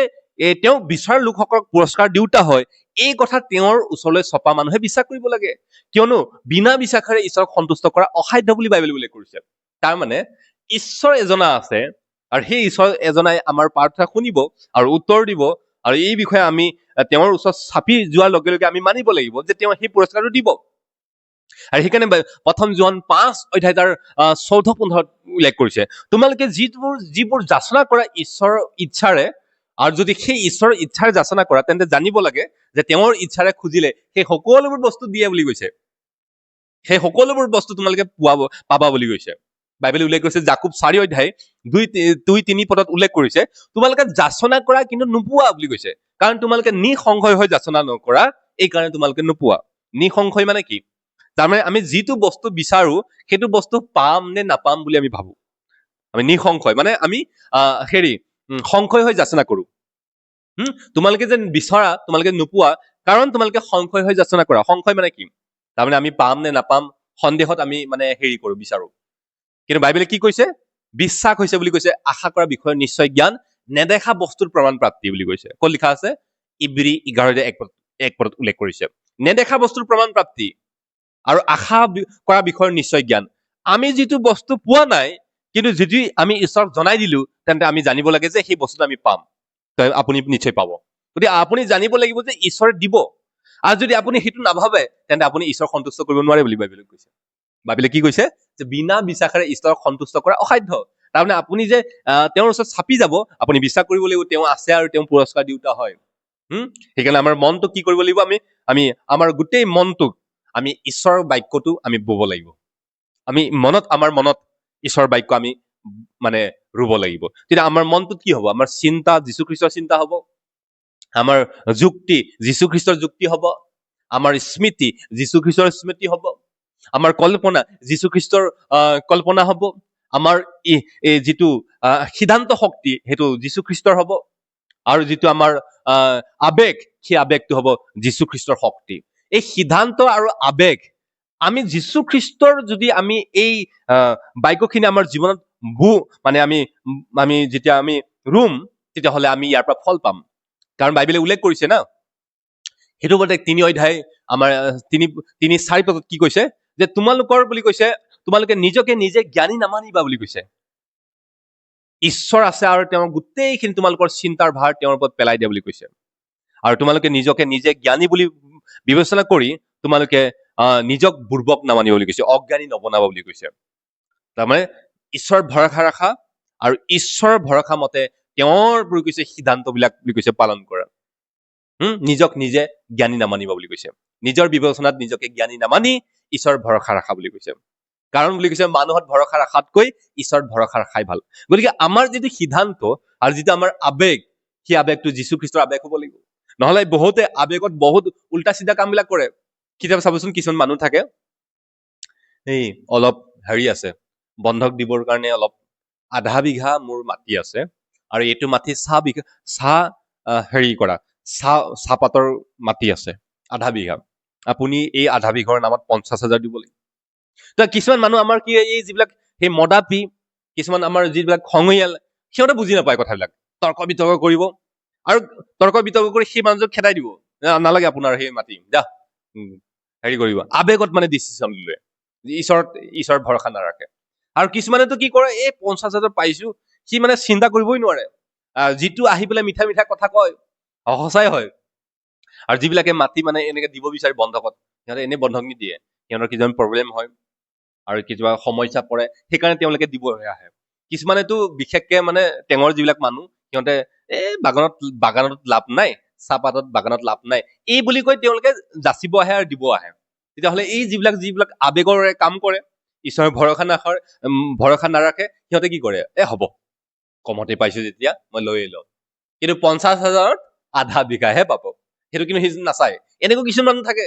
তেওঁ বিচাৰ লোকসকলক পুৰস্কাৰ দিওঁতা হয়, এই কথা তেওঁৰ ওচৰলৈ চপা মানুহে বিশ্বাস কৰিব লাগে। কিয়নো বিনা বিশ্বাসেৰে ঈশ্বৰক সন্তুষ্ট কৰা অসাধ্য বুলি বাইবেলে উল্লেখ কৰিছে। তাৰমানে ঈশ্বৰ এজনা আছে, আৰু সেই ঈশ্বৰ এজনাই আমাৰ প্ৰাৰ্থনা শুনিব আৰু উত্তৰ দিব, আৰু এই বিষয়ে আমি তেওঁৰ ওচৰত চাপি যোৱাৰ লগে লগে আমি মানিব লাগিব যে তেওঁ সেই পুৰস্কাৰটো দিব। আৰু সেইকাৰণে প্ৰথম জোহান 5:14-15 উল্লেখ কৰিছে, তোমালোকে যিবোৰ যাচনা কৰা ঈশ্বৰৰ ইচ্ছাৰে, আৰু যদি সেই ঈশ্বৰৰ ইচ্ছাৰে যাচনা কৰা, তেন্তে জানিব লাগে যে তেওঁৰ ইচ্ছাৰে খুজিলে সেই সকলোবোৰ বস্তু দিয়ে বুলি কৈছে। সেই সকলোবোৰ বস্তু তোমালোকে পাবা বুলি কৈছে। বাইবেলে উল্লেখ কৰিছে, জাকুব 4:2-3 উল্লেখ কৰিছে, তোমালোকে যাচনা কৰা কিন্তু নোপোৱা বুলি কৈছে। কাৰণ তোমালোকে নিসংশয় হৈ যাচনা নকৰা, এই কাৰণে তোমালোকে নোপোৱা। নিসংশয় মানে কি? তাৰমানে আমি যিটো বস্তু বিচাৰো, সেইটো বস্তু পাম নে নাপাম বুলি আমি ভাবো। আমি নিসংশয় মানে আমি সংশয় হৈ যাচনা কৰো। তোমালোকে যে বিচৰা, তোমালোকে নোপোৱা, কাৰণ তোমালোকে সংশয় হৈ যাচনা কৰা। সংশয় মানে কি? তাৰমানে আমি পাম নে নাপাম, সন্দেহত আমি মানে কৰো, বিচাৰো। কিন্তু বাইবেলে কি কৈছে? বিশ্বাস হৈছে বুলি কৈছে, আশা কৰা বিষয়ৰ নিশ্চয় জ্ঞান, নেদেখা বস্তুৰ প্ৰমাণ প্ৰাপ্তি বুলি কৈছে। ক'ত লিখা আছে? ইব্ৰী 11:1 উল্লেখ কৰিছে। নেদেখা বস্তুৰ প্ৰমাণ প্ৰাপ্তি আৰু আশা কৰা বিষয়ৰ নিশ্চয় জ্ঞান। আমি যিটো বস্তু পোৱা নাই, কিন্তু যদি আমি ঈশ্বৰক জনাই দিলো, তেন্তে আমি জানিব লাগে যে সেই বস্তুটো আমি পাম। আপুনি নিশ্চয় পাব। গতিকে আপুনি জানিব লাগিব যে ঈশ্বৰে দিব। আৰু যদি আপুনি সেইটো নাভাবে, তেন্তে আপুনি ঈশ্বৰক সন্তুষ্ট কৰিব নোৱাৰে বুলি বাইবেলে কৈছে। বাইবেলে কি কৈছে? যে বিনা বিশ্বাসেৰে ঈশ্বৰক সন্তুষ্ট কৰা অসাধ্য। তাৰমানে আপুনি যে তেওঁৰ ওচৰত চাপি যাব, আপুনি বিশ্বাস কৰিব লাগিব তেওঁ আছে আৰু তেওঁ পুৰস্কাৰ দিওঁতা হয়। সেইকাৰণে আমাৰ মনটোক কি কৰিব লাগিব? আমি আমাৰ গোটেই মনটোক আমি ঈশ্বৰৰ বাক্যটো আমি বব লাগিব। আমাৰ মনত ঈশ্বৰৰ বাক্য আমি মানে ৰুব লাগিব। তেতিয়া আমাৰ মনটোত কি হ'ব? আমাৰ চিন্তা যীশুখ্ৰীষ্টৰ চিন্তা হ'ব, আমাৰ যুক্তি যীশুখ্ৰীষ্টৰ যুক্তি হ'ব, আমাৰ স্মৃতি যীশুখ্ৰীষ্টৰ স্মৃতি হ'ব, আমাৰ কল্পনা যীশুখ্ৰীষ্টৰ কল্পনা হ'ব, আমাৰ যিটো সিদ্ধান্ত শক্তি সেইটো যীশুখ্ৰীষ্টৰ হ'ব, আৰু যিটো আমাৰ আবেগ, সেই আবেগটো হ'ব যীশু খ্ৰীষ্টৰ শক্তি। এই সিদ্ধান্ত আৰু আবেগ আমি যীশু খ্ৰীষ্টৰ যদি আমি এই বাক্যখিনি আমাৰ জীৱনত মানে আমি যেতিয়া আমি ৰুম, তেতিয়াহ'লে আমি ইয়াৰ পৰা ফল পাম। কাৰণ বাইবেলে উল্লেখ কৰিছে না, সেইটো ওপৰতে 3 অধ্যায় আমাৰ 3:4 পদত কি কৈছে, যে তোমালোকৰ বুলি কৈছে, তোমালোকে নিজকে নিজে জ্ঞানী নামানিবা বুলি কৈছে। ঈশ্বৰ আছে আৰু তেওঁৰ গোটেইখিনি তোমালোকৰ চিন্তাৰ ভাৰ তেওঁৰ ওপৰত পেলাই দিয়া বুলি কৈছে। আৰু তোমালোকে নিজকে নিজে জ্ঞানী বুলি বিবেচনা কৰি তোমালোকে নিজক বুৰ্বক নামানিব বুলি কৈছে, অজ্ঞানী নবনাব বুলি কৈছে। তাৰমানে ঈশ্বৰৰ ভৰসা ৰাখা আৰু ঈশ্বৰৰ ভৰসা মতে তেওঁৰ বুলি কৈছে সিদ্ধান্তবিলাক বুলি কৈছে পালন কৰা। নিজক নিজে জ্ঞানী নামানিব বুলি কৈছে। নিজৰ বিবেচনাত নিজকে জ্ঞানী নামানি ঈশ্বৰৰ ভৰসা ৰাখা বুলি কৈছে। কাৰণ বুলি কৈছে মানুহত ভৰসা ৰাখাতকৈ ঈশ্বৰৰ ভৰসা ৰাখাই ভাল। গতিকে আমাৰ যিটো সিদ্ধান্ত আৰু যিটো আমাৰ আবেগ, সেই আবেগটো যীশু খ্ৰীষ্টৰ আবেগ হ'ব লাগিব। নহ'লে বহুতে আবেগত বহুত উল্টা চিধা কামবিলাক কৰে। কেতিয়াবা চাবচোন, কিছুমান মানুহ থাকে, এই অলপ আছে, বন্ধক দিবৰ কাৰণে অলপ 0.5 বিঘা মোৰ মাটি আছে, আৰু এইটো মাটি চাহপাতৰ মাটি আছে 0.5 বিঘা। আপুনি এই 0.5 বিঘাৰ নামত 50,000 দিব লাগিব। কিছুমান মানুহ আমাৰ কি, এই যিবিলাক সেই মদাপি, কিছুমান আমাৰ যিবিলাক খঙীয়াল, সিহঁতে বুজি নাপায় কথাবিলাক, তৰ্ক বিতৰ্ক কৰিব আৰু তৰ্ক বিতৰ্ক কৰি সেই মানুহজনক খেদাই দিব, নালাগে আপোনাৰ সেই মাটি, যা কৰিব। আবেগত মানে ডিচিশ্যন লয়, ঈশ্বৰৰ ভৰসা নাৰাখে। আৰু কিছুমানেতো কি কৰে, এই 50,000 পাইছো, সি মানে চিন্তা কৰিবই নোৱাৰে, যিটো আহি পেলাই মিঠা মিঠা কথা কয় সঁচাই হয়। আৰু যিবিলাকে মাটি মানে এনেকে দিব বিচাৰে বন্ধকত, সিহঁতে এনেই বন্ধক নিদিয়ে, সিহঁতৰ কিছুমান প্ৰব্লেম হয় আৰু কিবা সমস্যা পৰে, সেইকাৰণে তেওঁলোকে দিবহে আহে। কিছুমানেতো বিশেষকে মানে টেঙৰ যিবিলাক মানুহ, সিহঁতে বাগানত লাভ নাই, চাহপাতত বাগানত লাভ নাই, এই বুলি কৈ তেওঁলোকে যাচিব আহে আৰু দিব আহে। তেতিয়াহ'লে এই যিবিলাক আবেগৰে কাম কৰে, ঈশ্বৰৰ ভৰসা নাৰাখে, সিহঁতে কি কৰে, হ'ব কমতে পাইছো যেতিয়া মই লৈয়ে লওঁ। কিন্তু 50,000ত 0.5 বিঘাহে পাব, সেইটো কিন্তু সি নাচায়। এনেকুৱা কিছুমান মানুহ থাকে,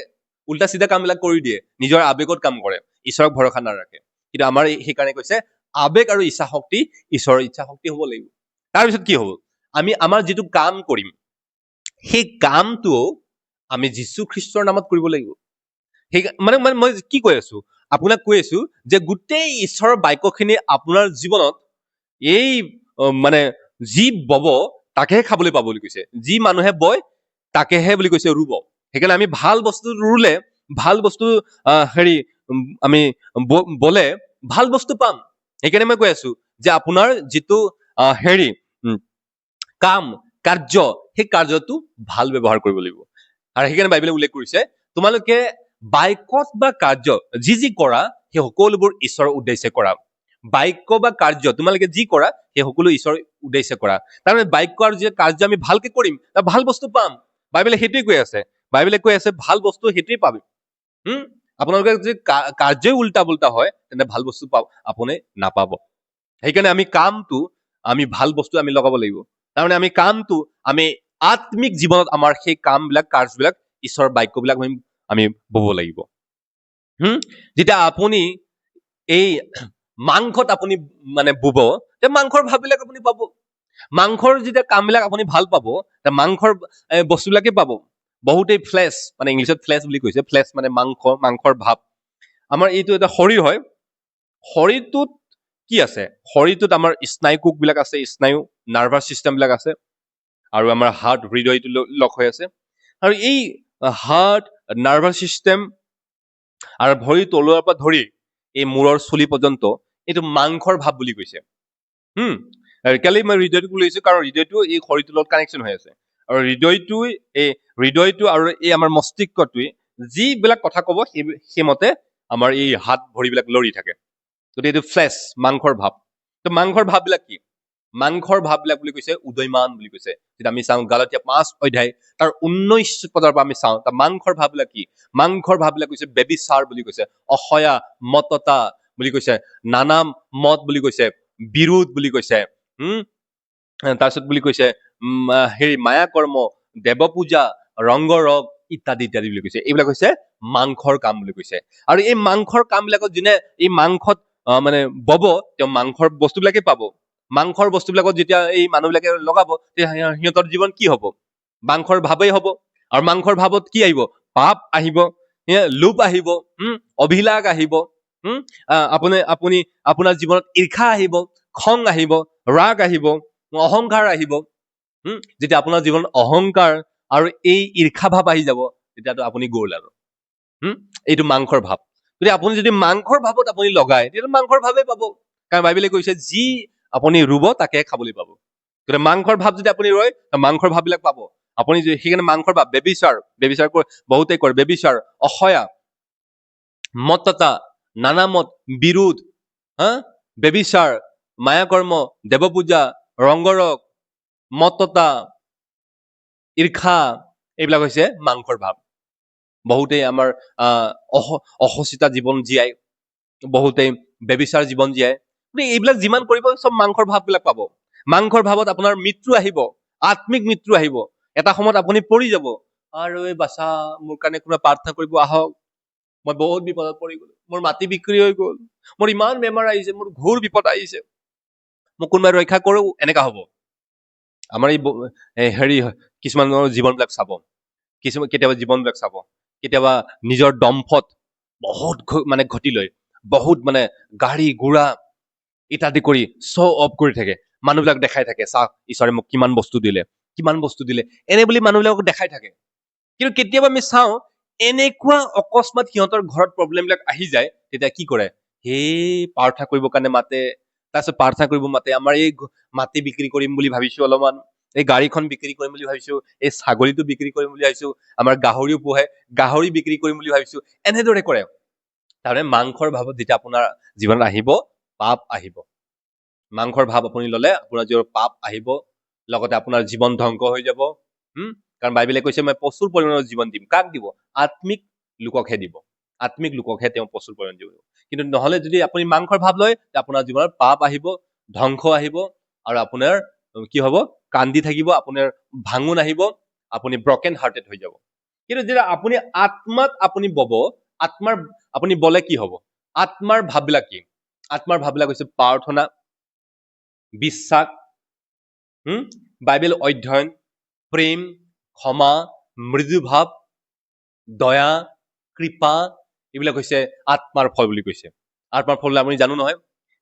উল্টা চিধা কামবিলাক কৰি দিয়ে, নিজৰ আবেগত কাম কৰে, ঈশ্বৰক ভৰসা নাৰাখে। কিন্তু আমাৰ সেইকাৰণে কৈছে আবেগ আৰু ইচ্ছা শক্তি, ঈশ্বৰৰ ইচ্ছা শক্তি হ'ব লাগিব। তাৰপিছত কি হ'ব, আমাৰ যিটো কাম কৰিম, সেই কামটো আমি যীশু খ্ৰীষ্টৰ নামত কৰিব লাগিব। সেই মানে মই কি কৈ আছো, আপোনাক কৈ আছো যে গোটেই ঈশ্বৰৰ বাক্যখিনি আপোনাৰ জীৱনত এই মানে যি বব তাকেহে খাবলৈ পাব বুলি কৈছে। যি মানুহে বয় তাকেহে বুলি কৈছে ৰুব। সেইকাৰণে আমি ভাল বস্তু ৰুলে, ভাল বস্তু আমি বলে ভাল বস্তু পাম। সেইকাৰণে মই কৈ আছো যে আপোনাৰ যিটো কাৰ্য, সেই কাৰ্যটো ভাল ব্যৱহাৰ কৰিব লাগিব। আৰু সেইকাৰণে বাইবেলে উল্লেখ কৰিছে, তোমালোকে বাক্যত বা কাৰ্য যি কৰা, সেই সকলোবোৰ ঈশ্বৰৰ উদ্দেশ্যে কৰা। বাক্য বা কাৰ্য তোমালোকে যি কৰা, সেই সকলো ঈশ্বৰৰ উদ্দেশ্যে কৰা। তাৰমানে বাক্য আৰু যি কাৰ্য আমি ভালকে কৰিম, ভাল বস্তু পাম। বাইবেলে সেইটোৱে কৈ আছে, বাইবেলে কৈ আছে ভাল বস্তু সেইটোৱে পাবি। আপোনালোকে যদি কাৰ্যই উল্টা পুল্টা হয়, তেন্তে ভাল বস্তু আপুনি নাপাব। সেইকাৰণে আমি ভাল বস্তু আমি লগাব লাগিব। তাৰমানে আমি আত্মিক জীৱনত আমাৰ সেই কামবিলাক, কাৰ্যবিলাক, ঈশ্বৰৰ বাক্যবিলাক আমি বব লাগিব। যেতিয়া আপুনি এই মাংসত আপুনি মানে বব, মাংসৰ ভাববিলাক আপুনি পাব। মাংসৰ যেতিয়া কামবিলাক আপুনি ভাল পাব, মাংসৰ বস্তুবিলাকে পাব। বহুতেই ফ্লেছ, মানে ইংলিছত ফ্লেছ বুলি কৈছে, ফ্লেছ মানে মাংসৰ ভাৱ। আমাৰ এইটো এটা শৰীৰ হয়, শৰীৰটোত কি আছে, শৰীৰটোত আমাৰ স্নায়ুকোষ বিলাক আছে, স্নায়ু নাৰ্ভাছ চিষ্টেম বিলাক আছে, আৰু আমাৰ হাৰ্ট, হৃদয়টো লগ হৈ আছে। আৰু এই হাৰ্ট, নাৰ্ভাছ চিষ্টেম আৰু ভৰি তলুৱাৰ পৰা ধৰি এই মূৰৰ চুলি পৰ্যন্ত এইটো মাংসৰ ভাৱ বুলি কৈছে। কালি মই হৃদয়টোক লৈছো, কাৰণ হৃদয়টো এই শৰীৰটোৰ লগত কানেকশ্যন হৈ আছে। আৰু হৃদয়টো আৰু এই আমাৰ মস্তিষ্কটোৱে যিবিলাক কথা কব, সেইমতে আমাৰ এই হাত ভৰিবিলাক লৰি থাকে। গতিকে এইটো ফ্লেছ, মাংসৰ ভাৱ। মাংসৰ ভাৱবিলাক কি? মাংসৰ ভাৱবিলাক বুলি কৈছে উদয়মান বুলি কৈছে। যেতিয়া আমি চাওঁ গালাতিয়া 5 অধ্যায় তাৰ 19 পদৰ পৰা আমি চাওঁ, তাৰ মাংসৰ ভাৱবিলাক কি? মাংসৰ ভাৱবিলাক কৈছে বেবিচাৰ বুলি কৈছে, অসয়া, মততা বুলি কৈছে, নানা মত বুলি কৈছে, বিৰোধ বুলি কৈছে, তাৰপিছত বুলি কৈছে মায়া কৰ্ম, দেৱ পূজা, ৰংগৰগ ইত্যাদি ইত্যাদি বুলি কৈছে। এইবিলাক হৈছে মাংসৰ কাম বুলি কৈছে। আৰু এই মাংসৰ কামবিলাকত যোনে এই মাংসত মানে বব, তেওঁ মাংসৰ বস্তুবিলাকে পাব। মাংসৰ বস্তুবিলাকত যেতিয়া এই মানুহবিলাকে লগাব তেতিয়া সিহঁতৰ জীৱন কি হ'ব? মাংসৰ ভাৱেই হ'ব। আৰু মাংসৰ ভাৱত কি আহিব? পাপ আহিব, লোভ আহিব, অভিলাষ আহিব, আপুনি আপুনি আপোনাৰ জীৱনত ঈৰ্ষা আহিব, খং আহিব, ৰাগ আহিব, অহংকাৰ আহিব। যেতিয়া আপোনাৰ জীৱনত অহংকাৰ আৰু এই ঈৰ্ষা ভাৱ আহি যাব, তেতিয়াতো আপুনি গ'ল আৰু। এইটো মাংসৰ ভাৱ। গতিকে আপুনি যদি মাংসৰ ভাৱত আপুনি লগায়, তেতিয়া মাংসৰ ভাৱেই পাব। কাৰণ বাইবেলে কৈছে যি আপুনি ৰুব তাকে খাবলৈ পাব। গতিকে মাংসৰ ভাৱ যদি আপুনি ৰয়, মাংসৰ ভাৱবিলাক পাব। আপুনি সেইকাৰণে মাংসৰ ভাৱ, বেবিচাৰ বহুতেই কৰে, বেবিচাৰ, অসয়া, মত্ততা, নানামত, বিৰোধ, বেবিচাৰ, মায়াকৰ্ম, দেৱপূজা, ৰংগৰগ, মত্ততা, ঈৰ্ষা, এইবিলাক হৈছে মাংসৰ ভাৱ। বহুতেই আমাৰ অসচিতা জীৱন জীয়াই, বহুতেই বেবিচাৰ জীৱন জীয়াই। গতিকে এইবিলাক যিমান কৰিব চব মাংসৰ ভাৱবিলাক পাব। মাংসৰ ভাৱত আপোনাৰ মৃত্যু আহিব, আত্মিক মৃত্যু আহিব। এটা সময়ত আপুনি পৰি যাব, আৰু এই বাচা মোৰ কাৰণে কোনোবা প্ৰাৰ্থনা কৰিব আহক, মই বহুত বিপদত পৰি গলো, মোৰ মাটি বিক্ৰী হৈ গল, মোৰ ইমান বেমাৰ আহিছে, মোৰ ঘোৰ বিপদ আহিছে, মোক কোনোবাই ৰক্ষা কৰো, এনেকা হ'ব। আমাৰ এই কিছুমানৰ জীৱনবিলাক চাব, কেতিয়াবা জীৱনবিলাক চাব, কেতিয়াবা নিজৰ দম্ভত বহুত ঘটি লৈ বহুত গাড়ী ঘোঁৰা ইত্যাদি কৰি শ্ব' অফ কৰি থাকে, মানুহবিলাক দেখাই থাকে, চাওক ঈশ্বৰে মোক কিমান বস্তু দিলে, এনে বুলি মানুহবিলাকক দেখাই থাকে। কিন্তু কেতিয়াবা আমি চাওঁ এনেকুৱা অকস্মাত সিহঁতৰ ঘৰত প্ৰব্লেমবিলাক আহি যায়, তেতিয়া কি কৰে? প্ৰাৰ্থনা কৰিবৰ কাৰণে মাতে, তাৰপিছত প্ৰাৰ্থনা কৰিব মাতে, আমাৰ এই মাটি বিক্ৰী কৰিম বুলি ভাবিছো, অলপমান এই গাড়ীখন বিক্ৰী কৰিম বুলি ভাবিছো, এই ছাগলীটো বিক্ৰী কৰিম বুলি ভাবিছো, আমাৰ গাহৰিও পোহে, গাহৰি বিক্ৰী কৰিম বুলি ভাবিছো, এনেদৰে কৰে। তাৰমানে মাংসৰ ভাৱত যেতিয়া আপোনাৰ জীৱনত আহিব, পাপ আহিব। মাংসৰ ভাৱ আপুনি ললে আপোনাৰ জীৱনত পাপ আহিব, লগতে আপোনাৰ জীৱন ধ্বংস হৈ যাব। কাৰণ বাইবেলে কৈছে মই প্ৰচুৰ পৰিমাণৰ জীৱন দিম। কাক দিব? আত্মিক লোককহে দিব। আত্মিক লোককহে তেওঁ প্ৰচুৰ পৰিমাণে দিব। কিন্তু নহলে যদি আপুনি মাংসৰ ভাৱ লয়, আপোনাৰ জীৱনত পাপ আহিব, ধ্বংস আহিব, আৰু আপোনাৰ কি হব? কান্দি থাকিব, আপোনাৰ ভাঙোন আহিব, আপুনি ব্ৰকেন হাৰ্টেড হৈ যাব। কিন্তু যেতিয়া আপুনি আত্মাত আপুনি আপুনি বলে কি হব? আত্মাৰ ভাৱবিলাক কি? আত্মাৰ ভাৱবিলাক হৈছে প্ৰাৰ্থনা, বিশ্বাস, বাইবেল অধ্যয়ন, প্ৰেম, ক্ষমা, মৃদুভাৱ, দয়া, কৃপা, এইবিলাক হৈছে আত্মাৰ ফল বুলি কৈছে। আত্মাৰ ফল আমি জানো নহয়,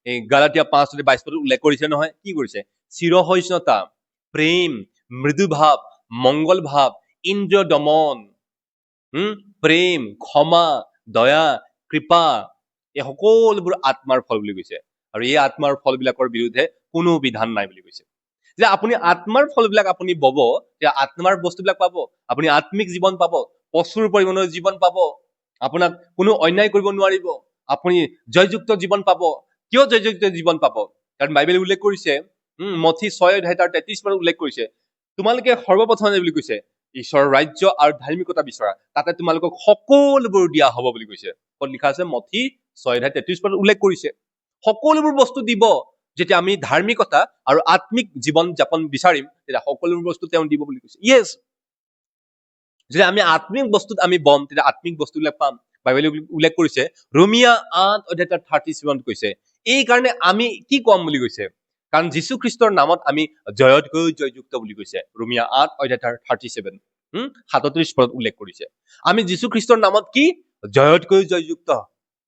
এই গালাতিয়া 5:22 উল্লেখ কৰিছে নহয়, কি কৰিছে? চিৰসহিষ্ণুতা, প্ৰেম, মৃদুভাৱ, মংগল ভাৱ, ইন্দ্ৰিয় দমন, প্ৰেম, ক্ষমা, দয়া, কৃপা, এই সকলোবোৰ আত্মাৰ ফল বুলি কৈছে। আৰু এই আত্মাৰ ফলবিলাকৰ বিৰুদ্ধে কোনো বিধান নাই বুলি কৈছে। যে আপুনি আত্মাৰ ফলবিলাক আপুনি বব, যে আত্মাৰ বস্তুবিলাক পাব, আপুনি আত্মিক জীৱন পাব, প্ৰচুৰ পৰিমাণৰ জীৱন পাব, আপোনাক কোনো অন্যায় কৰিব নোৱাৰিব, আপুনি জয়যুক্ত জীৱন পাব। কিয় জয়যুক্ত জীৱন পাব? কাৰণ বাইবেলে উল্লেখ কৰিছে, মথি 6:33 উল্লেখ কৰিছে, তোমালোকে সৰ্বপ্ৰথমে বুলি কৈছে ঈশ্বৰৰ ৰাজ্য আৰু ধাৰ্মিকতা বিচৰা, তাতে তোমালোকক সকলোবোৰ দিয়া হব বুলি কৈছে। ক'ত লিখা আছে? মথি 6:33 উল্লেখ কৰিছে। সকলোবোৰ বস্তু দিব। যেতিয়া আমি ধাৰ্মিকতা আৰু আত্মিক জীৱন যাপন বিচাৰিম, তেতিয়া সকলোবোৰ বস্তু তেওঁ দিব বুলি কৈছে। ইয়েছ, যেতিয়া আমি আত্মিক বস্তুত আমি বম, তেতিয়া আত্মিক বস্তুবিলাক পাম। বাইবেলে উল্লেখ কৰিছে, ৰোমিয়া 8:37 কৈছে, এই কাৰণে আমি কি কম বুলি কৈছে? কাৰণ যীশু খ্ৰীষ্টৰ নামত আমি জয়তকৈ জয়যুক্ত বুলি কৈছে। ৰোমিয়া 8:37 37 উল্লেখ কৰিছে। আমি যীশু খ্ৰীষ্টৰ নামত কি? জয়তকৈ জয়যুক্ত।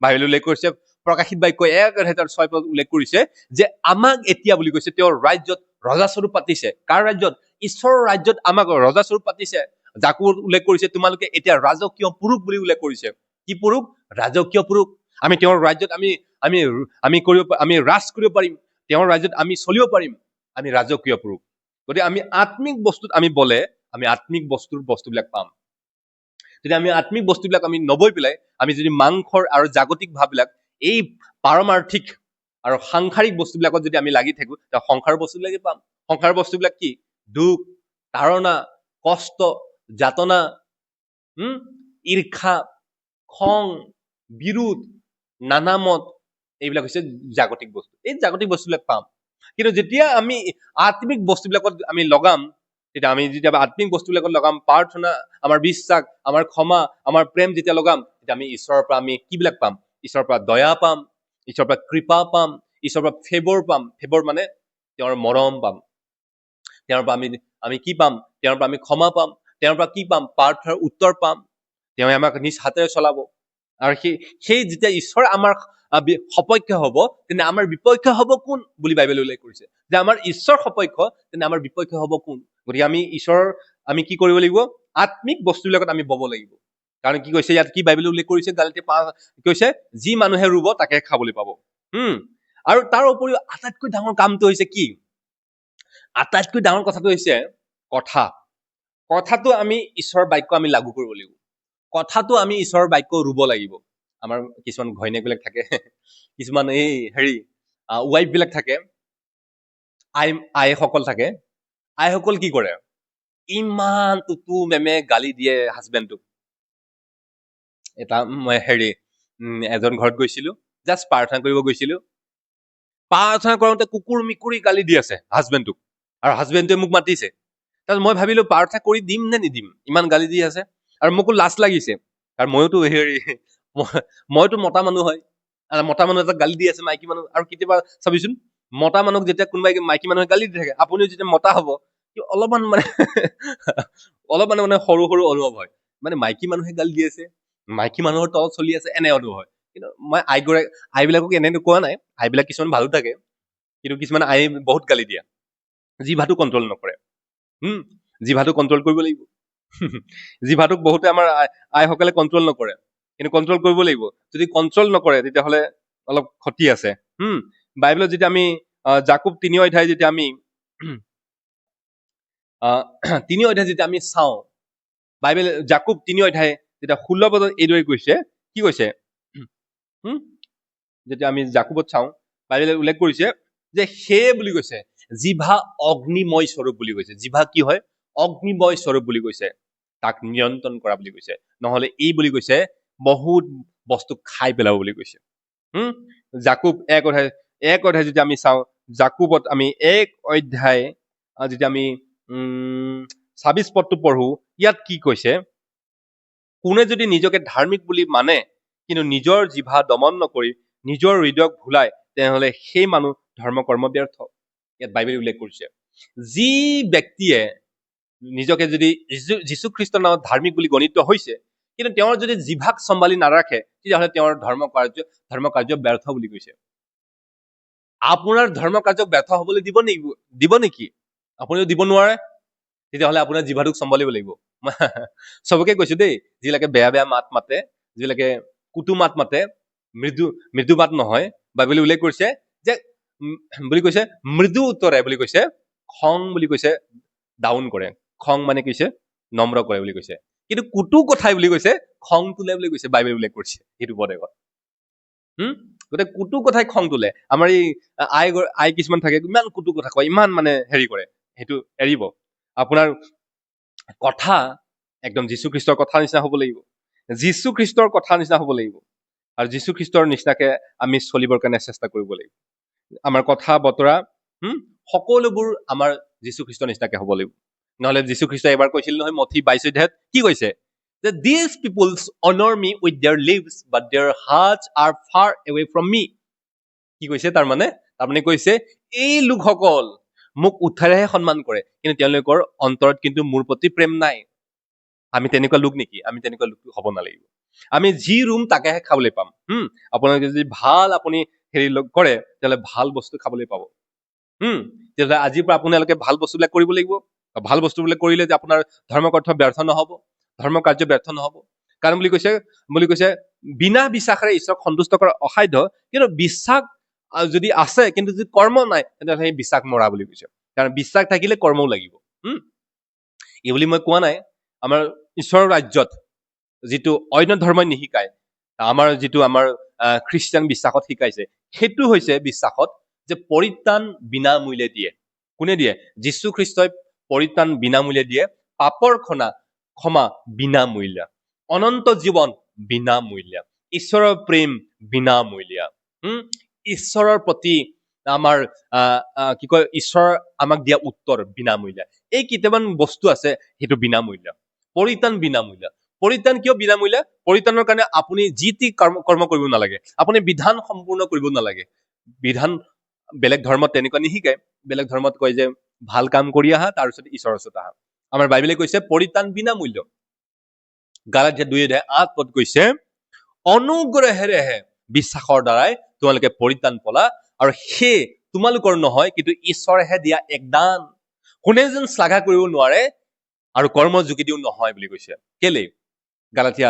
বাইবেলে উল্লেখ কৰিছে, প্ৰকাশিত বাক্য 1:6 উল্লেখ কৰিছে যে আমাক এতিয়া বুলি কৈছে তেওঁৰ ৰাজ্যত ৰজাস্বৰূপ পাতিছে। কাৰ ৰাজ্যত? ঈশ্বৰৰ ৰাজ্যত আমাক ৰজাস্বৰূপ পাতিছে। যাকো উল্লেখ কৰিছে তোমালোকে এতিয়া ৰাজকীয় পুৰুষ বুলি উল্লেখ কৰিছে। কি পুৰুষ? ৰাজকীয় পুৰুষ। আমি তেওঁৰ ৰাজ্যত আমি ৰাজ কৰিব পাৰিম, তেওঁৰ ৰাজ্যত আমি চলিব পাৰিম, আমি ৰাজকীয় পুৰুষ। গতিকে আমি আত্মিক বস্তুত আমি বলে আমি আত্মিক বস্তুবিলাক পাম। যদি আমি আত্মিক বস্তুবিলাক আমি নবৈ পেলাই আমি যদি মাংসৰ আৰু জাগতিক ভাৱবিলাক, এই পাৰমাৰ্থিক আৰু সাংসাৰিক বস্তুবিলাকত যদি আমি লাগি থাকো, তেতিয়া সংসাৰৰ বস্তুবিলাকে পাম। সংসাৰৰ বস্তুবিলাক কি? দুখ, তাৰণা, কষ্ট, যাতনা, ঈৰ্ষা, খং, বিৰোধ, নানামত, এইবিলাক হৈছে জাগতিক বস্তু। এই জাগতিক বস্তুবিলাক পাম। কিন্তু যেতিয়া আমি আত্মিক বস্তুবিলাকত আমি লগাম, তেতিয়া আমি যেতিয়া আত্মিক বস্তুবিলাকত লগাম, প্ৰাৰ্থনা, আমাৰ বিশ্বাস, আমাৰ ক্ষমা, আমাৰ প্ৰেম যেতিয়া লগাম, তেতিয়া আমি ঈশ্বৰৰ পৰা আমি কিবিলাক পাম? ঈশ্বৰৰ পৰা দয়া পাম, ঈশ্বৰৰ পৰা কৃপা পাম, ঈশ্বৰৰ পৰা ফেভৰ পাম। ফেভৰ মানে তেওঁৰ মৰম পাম, তেওঁৰ পৰা আমি কি পাম, তেওঁৰ পৰা আমি ক্ষমা পাম, তেওঁৰ পৰা কি পাম, প্ৰাৰ্থনাৰ উত্তৰ পাম, তেওঁ আমাক নিজ হাতেৰে চলাব। আৰু সেই যেতিয়া ঈশ্বৰ আমাৰ সপক্ষে হ'ব, তেন্তে আমাৰ বিপক্ষে হ'ব কোন বুলি বাইবেলে উল্লেখ কৰিছে। যে আমাৰ ঈশ্বৰ সপক্ষ, তেন্তে আমাৰ বিপক্ষে হ'ব কোন? গতিকে আমি কি কৰিব লাগিব? আত্মিক বস্তুবিলাকত আমি বব লাগিব। কাৰণ কি কৈছে ইয়াত, কি বাইবেলে উল্লেখ কৰিছে? গালাটীয়া 5 কৈছে, যি মানুহে ৰুব তাকে খাবলৈ পাব। আৰু তাৰ উপৰিও আটাইতকৈ ডাঙৰ কামটো হৈছে কি? আটাইতকৈ ডাঙৰ কথাটো হৈছে কথাটো আমি ঈশ্বৰৰ বাক্য আমি লাগু কৰিব লাগিব। কথাটো আমি ঈশ্বৰৰ বাক্য ৰুব লাগিব। আমাৰ কিছুমান ঘৈণীয়েকবিলাক থাকে, কিছুমান ৱাইফ বিলাক থাকে, আইসকল থাকে। আইসকল কি কৰে? ইমান টুটু মেমে গালি দিয়ে হাজবেণ্ডটোক। এজন ঘৰত গৈছিলো, জাষ্ট প্ৰাৰ্থনা কৰিব গৈছিলো। প্ৰাৰ্থনা কৰোঁতে কুকুৰ মিকুৰী গালি দি আছে হাজবেণ্ডটোক, আৰু হাজবেণ্ডটোৱে মোক মাতিছে। তাৰপিছত মই ভাবিলো প্ৰাৰ্থনা কৰি দিম নে নিদিম, ইমান গালি দি আছে। আৰু মোকো লাজ লাগিছে, কাৰণ মইতো মতা মানুহ হয়, মতা মানুহ এটা গালি দি আছে মাইকী মানুহ। আৰু কেতিয়াবা চাবিচোন, মতা মানুহক যেতিয়া কোনোবাই মাইকী মানুহে গালি দি থাকে, আপুনিও যেতিয়া মতা হ'ব, অলপমান মানে সৰু সৰু অনুভৱ হয়, মানে মাইকী মানুহে গালি দি আছে, মাইকী মানুহৰ তলত চলি আছে, এনে অনুভৱ হয়। কিন্তু মই আইবিলাকক এনেটো কোৱা নাই, আইবিলাক কিছুমান ভালো থাকে, কিন্তু কিছুমান আই বহুত গালি দিয়া, জিভাটো কণ্ট্ৰল নকৰে। জিভাটো কণ্ট্ৰল কৰিব লাগিব। জিভাটোক বহুতে আমাৰ আইসকলে কণ্ট্ৰল নকৰে, কিন্তু কণ্ট্ৰল কৰিব লাগিব। যদি কণ্ট্ৰল নকৰে, তেতিয়াহ'লে অলপ ক্ষতি আছে। বাইবেলত যেতিয়া আমি জাকুব 3 অধ্যায় যেতিয়া আমি 3 অধ্যায় যেতিয়া আমি চাওঁ, বাইবেল জাকুব 3 অধ্যায় যেতিয়া 16 পদত এইদৰে কৈছে, কি কৈছে? যেতিয়া আমি জাকুবত চাওঁ, বাইবেলে উল্লেখ কৰিছে যে সেয়ে বুলি কৈছে, জিভা অগ্নিময় স্বৰূপ বুলি কৈছে। জিভা কি হয়? অগ্নিময় স্বৰূপ বুলি কৈছে। তাক নিয়ন্ত্ৰণ কৰা বুলি কৈছে। নহলে এই বুলি কৈছে, বহুত বস্তু খাই পেলাব বুলি কৈছে। জাকুব 1 অধ্যায় যেতিয়া আমি চাওঁ, জাকুবত আমি 1 অধ্যায় যেতিয়া আমি 26 পদটো পঢ়ো, ইয়াত কি কৈছে? কোনে যদি নিজকে ধাৰ্মিক বুলি মানে, কিন্তু নিজৰ জিভা দমন নকৰি নিজৰ হৃদয়ক ভুলায়, তেনেহলে সেই মানুহ ধৰ্ম কৰ্ম ব্যৰ্থ। ইয়াত বাইবেল উল্লেখ কৰিছে, যি ব্যক্তিয়ে নিজকে যদি যীশুখ্ৰীষ্টৰ নামত ধাৰ্মিক বুলি গণিত হৈছে, কিন্তু তেওঁৰ যদি জিভাক চম্ভালি নাৰাখে, তেতিয়াহ'লে তেওঁৰ ধৰ্ম কাৰ্য ব্যৰ্থ বুলি কৈছে। আপোনাৰ ধৰ্ম কাৰ্য ব্যৰ্থ হবলৈ দিব নেকি? আপুনিও দিব নোৱাৰে, তেতিয়াহ'লে আপোনাৰ জিভাটোক চম্ভালিব লাগিব। চবকে কৈছো দেই, যিবিলাকে বেয়া বেয়া মাত মাতে, যিবিলাকে কুটু মাত মাতে, মৃদু মাত নহয়, বাইবেলে উল্লেখ কৰিছে যে বুলি কৈছে, মৃদু উত্তৰে বুলি কৈছে, খং বুলি কৈছে ডাউন কৰে। খং মানে কৈছে নম্ৰ কৰে বুলি কৈছে। কিন্তু কুটু কথাই বুলি কৈছে খং তোলে বুলি কৈছে, বাইবেল উল্লেখ কৰিছে সেইটো পদেকত। গতিকে কুটু কথাই খং তোলে। আমাৰ এই আই কিছুমান থাকে, ইমান কুটু কথা কয়, ইমান মানে কৰে, সেইটো এৰিব। আপোনাৰ কথা একদম যীশুখ্ৰীষ্টৰ কথা নিচিনা হ'ব লাগিব, যীশুখ্ৰীষ্টৰ কথা নিচিনা হ'ব লাগিব। আৰু যীশুখ্ৰীষ্টৰ নিচিনাকে আমি চলিবৰ কাৰণে চেষ্টা কৰিব লাগিব। আমাৰ কথা বতৰা সকলোবোৰ আমাৰ যীশুখ্ৰীষ্টৰ নিচিনাকে হ'ব লাগিব। নহলে যীশুখ্ৰীষ্টই এবাৰ কৈছিল নহয়, মথি 22 অধ্যায়ত কি কৈছে? যে these peoples honor me with their lips, but their hearts are far away from me. কি কৈছে? তাৰমানে কৈছে, এই লোকসকল মোক উঠাৰেহে সন্মান কৰে, কিন্তু তেওঁলোকৰ অন্তৰত কিন্তু মোৰ প্ৰতি প্ৰেম নাই। আমি তেনেকুৱা লোক নেকি? আমি তেনেকুৱা লোক হ'ব নালাগিব। আমি যি ৰুম তাকেহে খাবলৈ পাম। আপোনালোকে যদি ভাল আপুনি কৰে, তেতিয়াহ'লে ভাল বস্তু খাবলৈ পাব। তেতিয়াহ'লে আজিৰ পৰা আপোনালোকে ভাল বস্তুবিলাক কৰিব লাগিব। ভাল বস্তুবিলাক কৰিলে যে আপোনাৰ ধৰ্মকৰ্থ ব্যৰ্থ নহব, ধৰ্ম কাৰ্য ব্যৰ্থ নহব। কাৰণ বুলি কৈছে বিনা বিশ্বাসেৰে ঈশ্বৰক সন্তুষ্ট কৰা অসাধ্য, কিন্তু বিশ্বাস যদি আছে কিন্তু যদি কৰ্ম নাই, তেতিয়াহ'লে সেই বিশ্বাস মৰা বুলি কৈছে। কাৰণ বিশ্বাস থাকিলে কৰ্মও লাগিব। এই বুলি মই কোৱা নাই, আমাৰ ঈশ্বৰৰ ৰাজ্যত যিটো অন্য ধৰ্মই নিশিকায়, আমাৰ খ্ৰীষ্টিয়ান বিশ্বাসত শিকাইছে, সেইটো হৈছে বিশ্বাসত যে পৰিত্ৰাণ বিনামূল্যে দিয়ে। কোনে দিয়ে? যীশুখ্ৰীষ্টই পৰিত্ৰাণ বিনামূল্যে দিয়ে, পাপৰ ক্ষমা বিনামূল্যা, অনন্ত জীৱন বিনামূল্যা, ঈশ্বৰৰ প্ৰেম বিনামূল্যা, ঈশ্বৰৰ প্ৰতি আমাৰ ঈশ্বৰৰ আমাক দিয়া উত্তৰ বিনামূল্যা। এই কেইটামান বস্তু আছে, সেইটো বিনামূল্যা। পৰিত্ৰাণ বিনামূল্যা। পৰিত্ৰাণ কিয় বিনামূল্যা? পৰিত্ৰাণৰ কাৰণে আপুনি যি টি কৰ্ম কৰিব নালাগে, আপুনি বিধান সম্পূৰ্ণ কৰিব নালাগে। বিধান বেলেগ ধৰ্মত তেনেকুৱা নিশিকায়। বেলেগ ধৰ্মত কয় যে ভাল কাম কৰি আহা, তাৰপিছত ঈশ্বৰৰ ওচৰত আহা। আমাৰ বাইবেলে কৈছে পৰিত্ৰাণ বিনামূল্য। গালাতিয়া 2:8 কৈছে অনুগ্ৰহেৰেহে বিশ্বাসৰ দ্বাৰাই তোমালোকে পৰিত্ৰাণ পলা, আৰু সেই তোমালোকৰ নহয়, কিন্তু ঈশ্বৰেহে দিয়া এক দান। কোনে যেন শ্লাঘা কৰিব নোৱাৰে আৰু কৰ্ম যোগেদিও নহয় বুলি কৈছে। কেলে? গালাতিয়া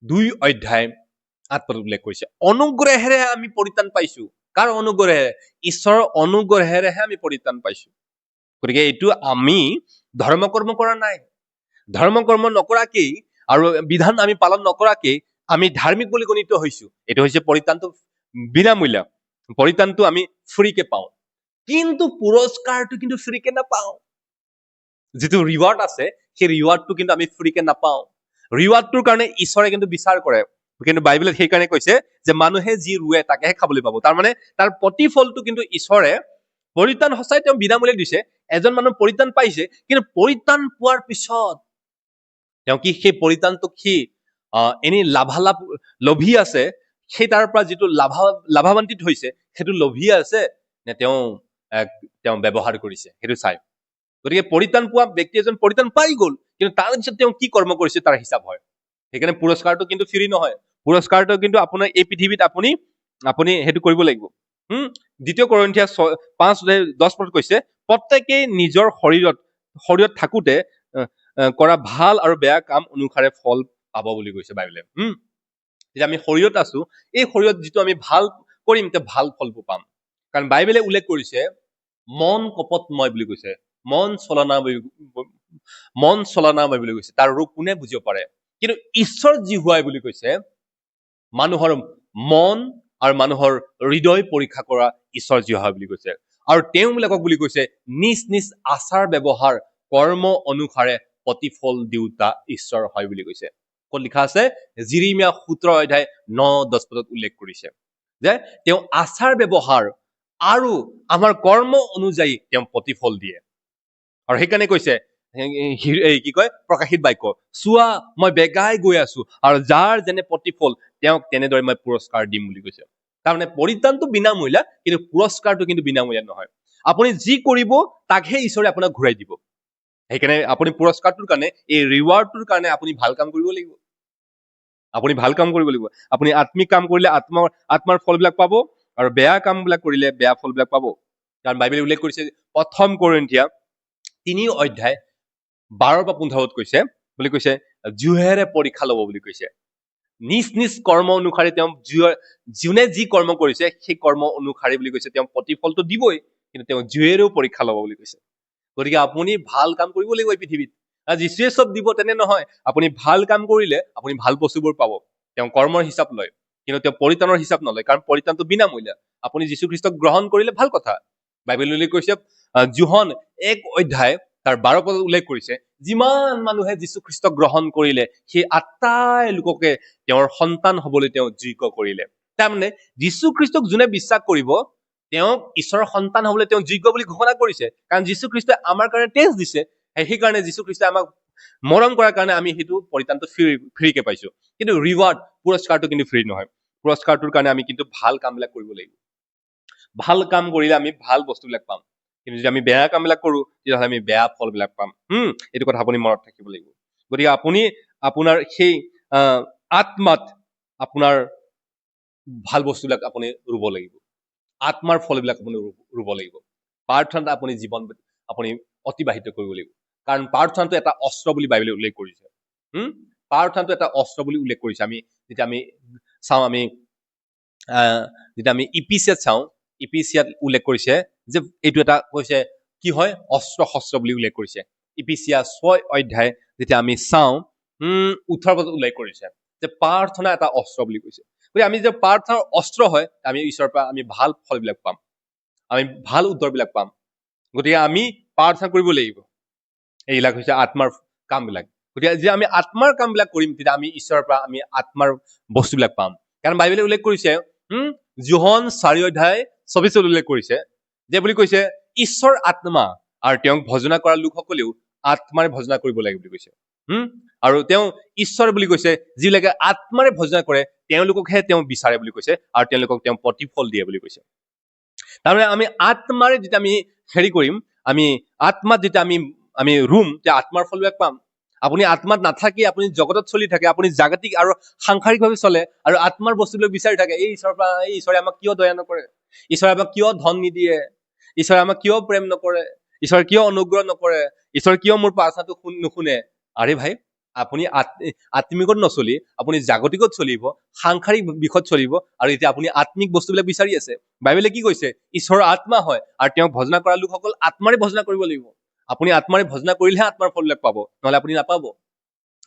2:8 উল্লেখ কৰিছে অনুগ্ৰহেৰে আমি পৰিত্ৰাণ পাইছো। কাৰ অনুগ্ৰহেৰে? ঈশ্বৰৰ অনুগ্ৰহেৰেহে আমি পৰিত্ৰাণ পাইছো। গতিকে এইটো আমি ধৰ্ম কৰ্ম কৰা নাই। ধৰ্ম কৰ্ম নকৰাকেই আৰু বিধান আমি পালন নকৰাকেই আমি ধাৰ্মিক বুলি গণিত হৈছো। এইটো হৈছে পৰিত্ৰাণটো বিনামূল্য। পৰিত্ৰাণটো আমি ফ্ৰীকে পাওঁ, কিন্তু পুৰস্কাৰটো কিন্তু ফ্ৰীকে নাপাওঁ। যিটো ৰিৱাৰ্ড আছে সেই ৰিৱাৰ্ডটো কিন্তু আমি ফ্ৰীকে নাপাওঁ। ৰিৱাৰ্ডটোৰ কাৰণে ঈশ্বৰে কিন্তু বিচাৰ কৰে। কিন্তু বাইবেলত সেইকাৰণে কৈছে যে মানুহে যি ৰুৱে তাকেহে খাবলৈ পাব। তাৰমানে তাৰ প্ৰতিফলটো কিন্তু ঈশ্বৰে পৰিত্ৰাণ সঁচাই তেওঁ বিনামূল্যে দিছে। এজন মানুহ পৰিত্ৰাণ পাইছে, কিন্তু পৰিত্ৰাণ পোৱাৰ পিছত তেওঁ কি সেই পৰিত্ৰাণটোক সি এনেই লাভালাভ লভি আছে, সেই তাৰ পৰা যিটো লাভাৱান্বিত হৈছে সেইটো লভি আছে নে তেওঁ ব্যৱহাৰ কৰিছে, সেইটো চাই। গতিকে পৰিত্ৰাণ পোৱা ব্যক্তি এজন পৰিত্ৰাণ পাই গ'ল, কিন্তু তাৰ পিছত তেওঁ কি কৰ্ম কৰিছে তাৰ হিচাপ হয়। সেইকাৰণে পুৰস্কাৰটো কিন্তু ফ্ৰী নহয়। পুৰস্কাৰটো কিন্তু আপোনাৰ এই পৃথিৱীত আপুনি সেইটো কৰিব লাগিব। 2 Korinthians 5:10 কৈছে প্ৰত্যেকেই নিজৰ শৰীৰত থাকোতে কৰা ভাল আৰু বেয়া কাম অনুসাৰে ফল পাব বুলি কৈছে বাইবেলে। যেতিয়া আমি শৰীৰত আছো, এই শৰীৰত যিটো আমি ভাল কৰিম তেতিয়া ভাল ফলবোৰ পাম। কাৰণ বাইবেলে উল্লেখ কৰিছে মন কপটময় বুলি কৈছে, মন চলনাময় বুলি কৈছে। তাৰ ৰূপ কোনে বুজিব পাৰে? কিন্তু ঈশ্বৰ জিহুৱাই বুলি কৈছে মানুহৰ মন আৰু মানুহৰ হৃদয় পৰীক্ষা কৰা ঈশ্বৰ জিহুৱা বুলি কৈছে। আৰু তেওঁবিলাকক বুলি কৈছে নিজ নিজ আচাৰ ব্যৱহাৰ কৰ্ম অনুসাৰে প্ৰতিফল দিওঁতা ঈশ্বৰ হয় বুলি কৈছে। ক'ত লিখা আছে? জিৰিমিয়া 17:9-10 উল্লেখ কৰিছে যে তেওঁ আচাৰ ব্যৱহাৰ আৰু আমাৰ কৰ্ম অনুযায়ী তেওঁ প্ৰতিফল দিয়ে। আৰু সেইকাৰণে কৈছে কি কয় প্ৰকাশিত বাক্য, চোৱা মই বেগাই গৈ আছো আৰু যাৰ যেনে প্ৰতিফল তেওঁক তেনেদৰে মই পুৰস্কাৰ দিম বুলি কৈছে। তাৰমানে পৰিত্ৰাণটো বিনামূল্য, কিন্তু পুৰস্কাৰটো কিন্তু বিনামূল্য নহয়। আপুনি যি কৰিব তাকহে ঈশ্বৰে আপোনাক ঘূৰাই দিব। সেইকাৰণে আপুনি পুৰস্কাৰটোৰ কাৰণে, এই ৰিৱাৰ্ডটোৰ কাৰণে আপুনি ভাল কাম কৰিব লাগিব। আপুনি ভাল কাম কৰিব লাগিব। আপুনি আত্মিক কাম কৰিলে আত্মাৰ ফলবিলাক পাব, আৰু বেয়া কামবিলাক কৰিলে বেয়া ফলবিলাক পাব। কাৰণ বাইবেলে উল্লেখ কৰিছে 1 Korinthians 3:12-15 কৈছে জুহেৰে পৰীক্ষা ল'ব বুলি কৈছে। নিজ নিজ কৰ্ম অনুসাৰে তেওঁ যোনে যি কৰ্ম কৰিছে সেই কৰ্ম অনুসাৰে বুলি কৈছে তেওঁ প্ৰতিফলটো দিবই, কিন্তু তেওঁ জুহেৰেও পৰীক্ষা ল'ব বুলি কৈছে। গতিকে আপুনি ভাল কাম কৰিব লাগিব এই পৃথিৱীত। যিশুৱে চব দিব তেনে নহয়। আপুনি ভাল কাম কৰিলে আপুনি ভাল বস্তুবোৰ পাব। তেওঁ কৰ্মৰ হিচাপ লয়, কিন্তু তেওঁ পৰিত্ৰাণৰ হিচাপ নলয়, কাৰণ পৰিত্ৰাণটো বিনামূল্য। আপুনি যীশু খ্ৰীষ্টক গ্ৰহণ কৰিলে ভাল কথা। বাইবেল উল্লেখ কৰিছে যোহন 1:12 উল্লেখ কৰিছে যিমান মানুহে যীশু খ্ৰীষ্টক গ্ৰহণ কৰিলে সেই আটাই লোককে তেওঁৰ সন্তান হবলৈ তেওঁ যোগ্য কৰিলে। তাৰমানে যীশু খ্ৰীষ্টক যোনে বিশ্বাস কৰিব তেওঁক ঈশ্বৰৰ সন্তান হবলৈ তেওঁ যোগ্য বুলি ঘোষণা কৰিছে। কাৰণ যীশু খ্ৰীষ্টই আমাৰ কাৰণে তেজ দিছে। সেইকাৰণে যীশু খ্ৰীষ্টই আমাক মৰম কৰাৰ কাৰণে আমি সেইটো পৰিত্ৰাণটো ফ্ৰীকে পাইছো। কিন্তু ৰিৱাৰ্ড, পুৰস্কাৰটো কিন্তু ফ্ৰী নহয়। পুৰস্কাৰটোৰ কাৰণে আমি কিন্তু ভাল কামবিলাক কৰিব লাগিব। ভাল কাম কৰিলে আমি ভাল বস্তুবিলাক পাম, কিন্তু যদি আমি বেয়া কামবিলাক কৰো তেতিয়াহ'লে আমি বেয়া ফলবিলাক পাম। এইটো কথা আপুনি মনত থাকিব লাগিব। গতিকে আপুনি আপোনাৰ সেই আত্মাত আপোনাৰ ভাল বস্তুবিলাক আপুনি ৰুব লাগিব। আত্মাৰ ফলবিলাক আপুনি ৰুব লাগিব। প্ৰাৰ্থনাত আপুনি জীৱন আপুনি অতিবাহিত কৰিব লাগিব। কাৰণ প্ৰাৰ্থনাটো এটা অস্ত্ৰ বুলি বাইবেলে উল্লেখ কৰিছে। প্ৰাৰ্থনাটো এটা অস্ত্ৰ বুলি উল্লেখ কৰিছে। যেতিয়া আমি ইপিচিয়াত চাওঁ, ইপিচিয়াত উল্লেখ কৰিছে যে এইটো এটা কৈছে কি হয়, অস্ত্ৰ শস্ত্ৰ বুলি উল্লেখ কৰিছে। ইপিচিয়া 6 যেতিয়া আমি চাওঁ 18 উল্লেখ কৰিছে যে প্ৰাৰ্থনা এটা অস্ত্ৰ বুলি কৈছে। গতিকে আমি যে প্ৰাৰ্থনাৰ অস্ত্ৰ হয়, আমি ঈশ্বৰৰ পৰা আমি ভাল ফলবিলাক পাম, আমি ভাল উত্তৰবিলাক পাম। গতিকে আমি প্ৰাৰ্থনা কৰিব লাগিব। এইবিলাক হৈছে আত্মাৰ কামবিলাক। গতিকে যে আমি আত্মাৰ কামবিলাক কৰিম তেতিয়া আমি ঈশ্বৰৰ পৰা আমি আত্মাৰ বস্তুবিলাক পাম। কাৰণ বাইবেলে উল্লেখ কৰিছে যোহন 4:24 উল্লেখ কৰিছে যে বুলি কৈছে ঈশ্বৰ আত্মা আৰু তেওঁক ভজনা কৰা লোকসকলেও আত্মাৰে ভজনা কৰিব লাগে বুলি কৈছে। আৰু তেওঁ ঈশ্বৰ বুলি কৈছে যিবিলাকে আত্মাৰে ভজনা কৰে তেওঁলোককহে তেওঁ বিচাৰে বুলি কৈছে, আৰু তেওঁলোকক তেওঁ প্ৰতিফল দিয়ে বুলি কৈছে। তাৰমানে আমি আত্মাৰে যেতিয়া আমি হেৰি কৰিম, আমি আত্মাত যেতিয়া আমি ৰুম, তেতিয়া আত্মাৰ ফলবিলাক পাম। আপুনি আত্মাত নাথাকি আপুনি জগতত চলি থাকে, আপুনি জাগতিক আৰু সাংসাৰিকভাৱে চলে আৰু আত্মাৰ বস্তুবিলাক বিচাৰি থাকে। এই ঈশ্বৰে আমাক কিয় দয়া নকৰে, ঈশ্বৰে আমাক কিয় ধন নিদিয়ে, ঈশ্বৰে আমাক কিয় প্ৰেম নকৰে, ঈশ্বৰে কিয় অনুগ্ৰহ নকৰে, ঈশ্বৰে কিয় মোৰ প্ৰাৰ্থনাটো নুশুনে। আৰে ভাই, আপুনি আত্মিকত নচলি আপুনি জাগতিকত চলিব, সাংসাৰিক দিশত চলিব, আৰু এতিয়া আপুনি আত্মিক বস্তুবিলাক বিচাৰি আছে। বাইবেলে কি কৈছে? ঈশ্বৰৰ আত্মা হয় আৰু তেওঁক ভজনা কৰা লোকসকল আত্মাৰে ভজনা কৰিব লাগিব। আপুনি আত্মাৰে ভজনা কৰিলেহে আত্মাৰ ফলবিলাক পাব, নহলে আপুনি নাপাব।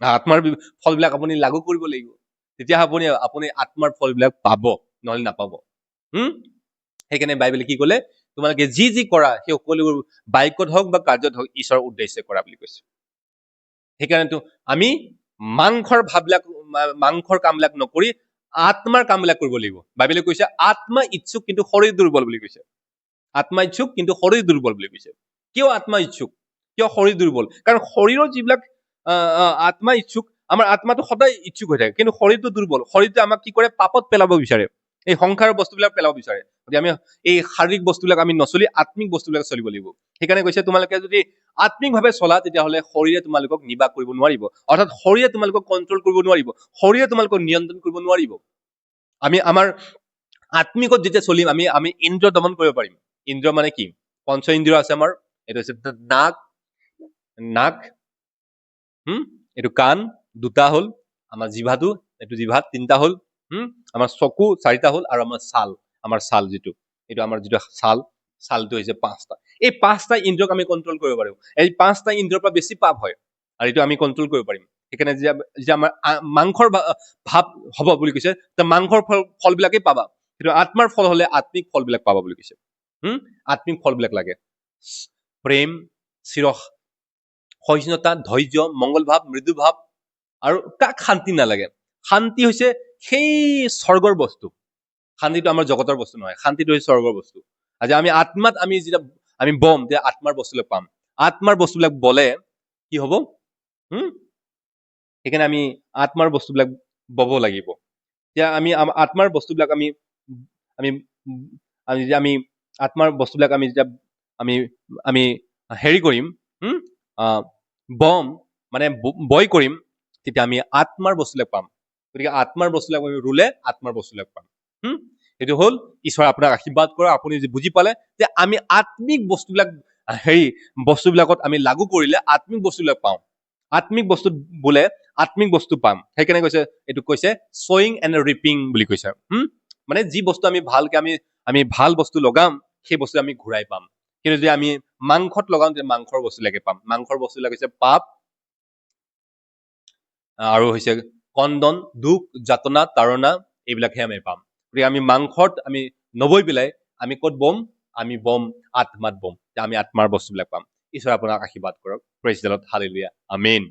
আত্মাৰ ফলবিলাক আপুনি লাগু কৰিব লাগিব, তেতিয়া আপুনি আত্মাৰ ফলবিলাক পাব, নহলে নাপাব। সেইকাৰণে বাইবেলে কি ক'লে? তোমালোকে যি যি কৰা সেই সকলোবোৰ বাক্যত হওক বা কাৰ্যত হওক ঈশ্বৰৰ উদ্দেশ্যে কৰা বুলি কৈছে। সেইকাৰণেতো আমি মাংসৰ কামবিলাক নকৰি আত্মাৰ কামবিলাক কৰিব লাগিব। বাইবেলে কৈছে আত্মা ইচ্ছুক কিন্তু শৰীৰ দুৰ্বল বুলি কৈছে। আত্মা ইচ্ছুক কিন্তু শৰীৰ দুৰ্বল বুলি কৈছে। কিয় আত্মা ইচ্ছুক, কিয় শৰীৰ দুৰ্বল? কাৰণ শৰীৰৰ যিবিলাক আত্মা ইচ্ছুক, আমাৰ আত্মাটো সদায় ইচ্ছুক হৈ থাকে, কিন্তু শৰীৰটো দুৰ্বল। শৰীৰটো আমাক কি কৰে? পাপত পেলাব বিচাৰে, এই সংসাৰৰ বস্তুবিলাক পেলাব বিচাৰে। গতিকে আমি এই শাৰীৰিক বস্তুবিলাক আমি নচলি আত্মিক বস্তুবিলাক চলিব লাগিব। সেইকাৰণে কৈছে তোমালোকে যদি আত্মিকভাৱে চলা, তেতিয়াহ'লে শৰীৰে তোমালোকক নিবাস কৰিব নোৱাৰিব, অৰ্থাৎ শৰীৰে তোমালোকক কণ্ট্ৰল কৰিব নোৱাৰিব, শৰীৰে তোমালোকক নিয়ন্ত্ৰণ কৰিব নোৱাৰিব। আমি আমাৰ আত্মিকত যেতিয়া চলিম, আমি ইন্দ্ৰিয় দমন কৰিব পাৰিম। ইন্দ্ৰিয় মানে কি? পঞ্চ ইন্দ্ৰিয় আছে আমাৰ। এইটো হৈছে নাক, এইটো কাণ দুটা হ'ল, আমাৰ জিভাটো, এইটো জিভাত তিনিটা হ'ল, আমাৰ চকু চাৰিটা হ'ল, আৰু আমাৰ ছাল যিটো, এইটো আমাৰ যিটো ছালটো হৈছে 5টা। এই 5টা ইন্দ্ৰিয়ক আমি কণ্ট্ৰল কৰিব পাৰিম। এই 5টা ইন্দ্ৰিয়ৰ পৰা বেছি পাপ হয়, আৰু এইটো আমি কণ্ট্ৰল কৰিব পাৰিম। সেইকাৰণে যেতিয়া আমাৰ মাংসৰ ভাৱ হ'ব বুলি কৈছে, মাংসৰ ফলবিলাকেই পাবা, কিন্তু আত্মাৰ ফল হলে আত্মিক ফলবিলাক পাবা বুলি কৈছে। আত্মিক ফলবিলাক লাগে প্ৰেম, সহিষ্ণুতা, ধৈৰ্য, মংগল ভাৱ, মৃদু ভাৱ, আৰু কাক শান্তি নালাগে? শান্তি হৈছে সেই স্বৰ্গৰ বস্তু। শান্তিটো আমাৰ জগতৰ বস্তু নহয়, শান্তিটো হৈছে স্বৰ্গৰ বস্তু। আজি আমি আত্মাত যেতিয়া আমি বম, তেতিয়া আত্মাৰ বস্তুবিলাক পাম। আত্মাৰ বস্তুবিলাক বলে কি হব? সেইকাৰণে আমি আত্মাৰ বস্তুবিলাক বব লাগিব। এতিয়া আমি আত্মাৰ বস্তুবিলাক আমি আত্মাৰ বস্তুবিলাক আমি যেতিয়া আমি হেৰি কৰিম, বয় কৰিম, তেতিয়া আমি আত্মাৰ বস্তুবিলাক পাম। গতিকে আত্মাৰ বস্তুবিলাক আমি ৰুলে আত্মাৰ বস্তুবিলাক পাম। এইটো হ'ল ঈশ্বৰে আপোনাক আশীৰ্বাদ কৰা। আপুনি যে বুজি পালে যে আমি আত্মিক বস্তুবিলাকত আমি লাগু কৰিলে আত্মিক বস্তুবিলাক পাওঁ। আত্মিক বস্তু বোলে আত্মিক বস্তু পাম। সেইকাৰণে এইটো কৈছে সয়িং এণ্ড ৰিপিং বুলি কৈছে। মানে যি বস্তু আমি ভালকে আমি ভাল বস্তু লগাম, সেই বস্তু আমি ঘূৰাই পাম। কিন্তু যদি আমি মাংসত লগাম, তেতিয়া মাংসৰ বস্তুবিলাকে পাম। মাংসৰ বস্তুবিলাক হৈছে পাপ, আৰু হৈছে কন্দন, দুখ, যাতনা, তাৰণা, এইবিলাকহে আমি পাম। গতিকে আমি মাংসত আমি নবৈ পেলাই আমি ক'ত বম? আমি বম আত্মাত বম, আমি আত্মাৰ বস্তুবিলাক পাম। ঈশ্বৰে আপোনাক আশীৰ্বাদ কৰক। Praise the lord, hallelujah, amen.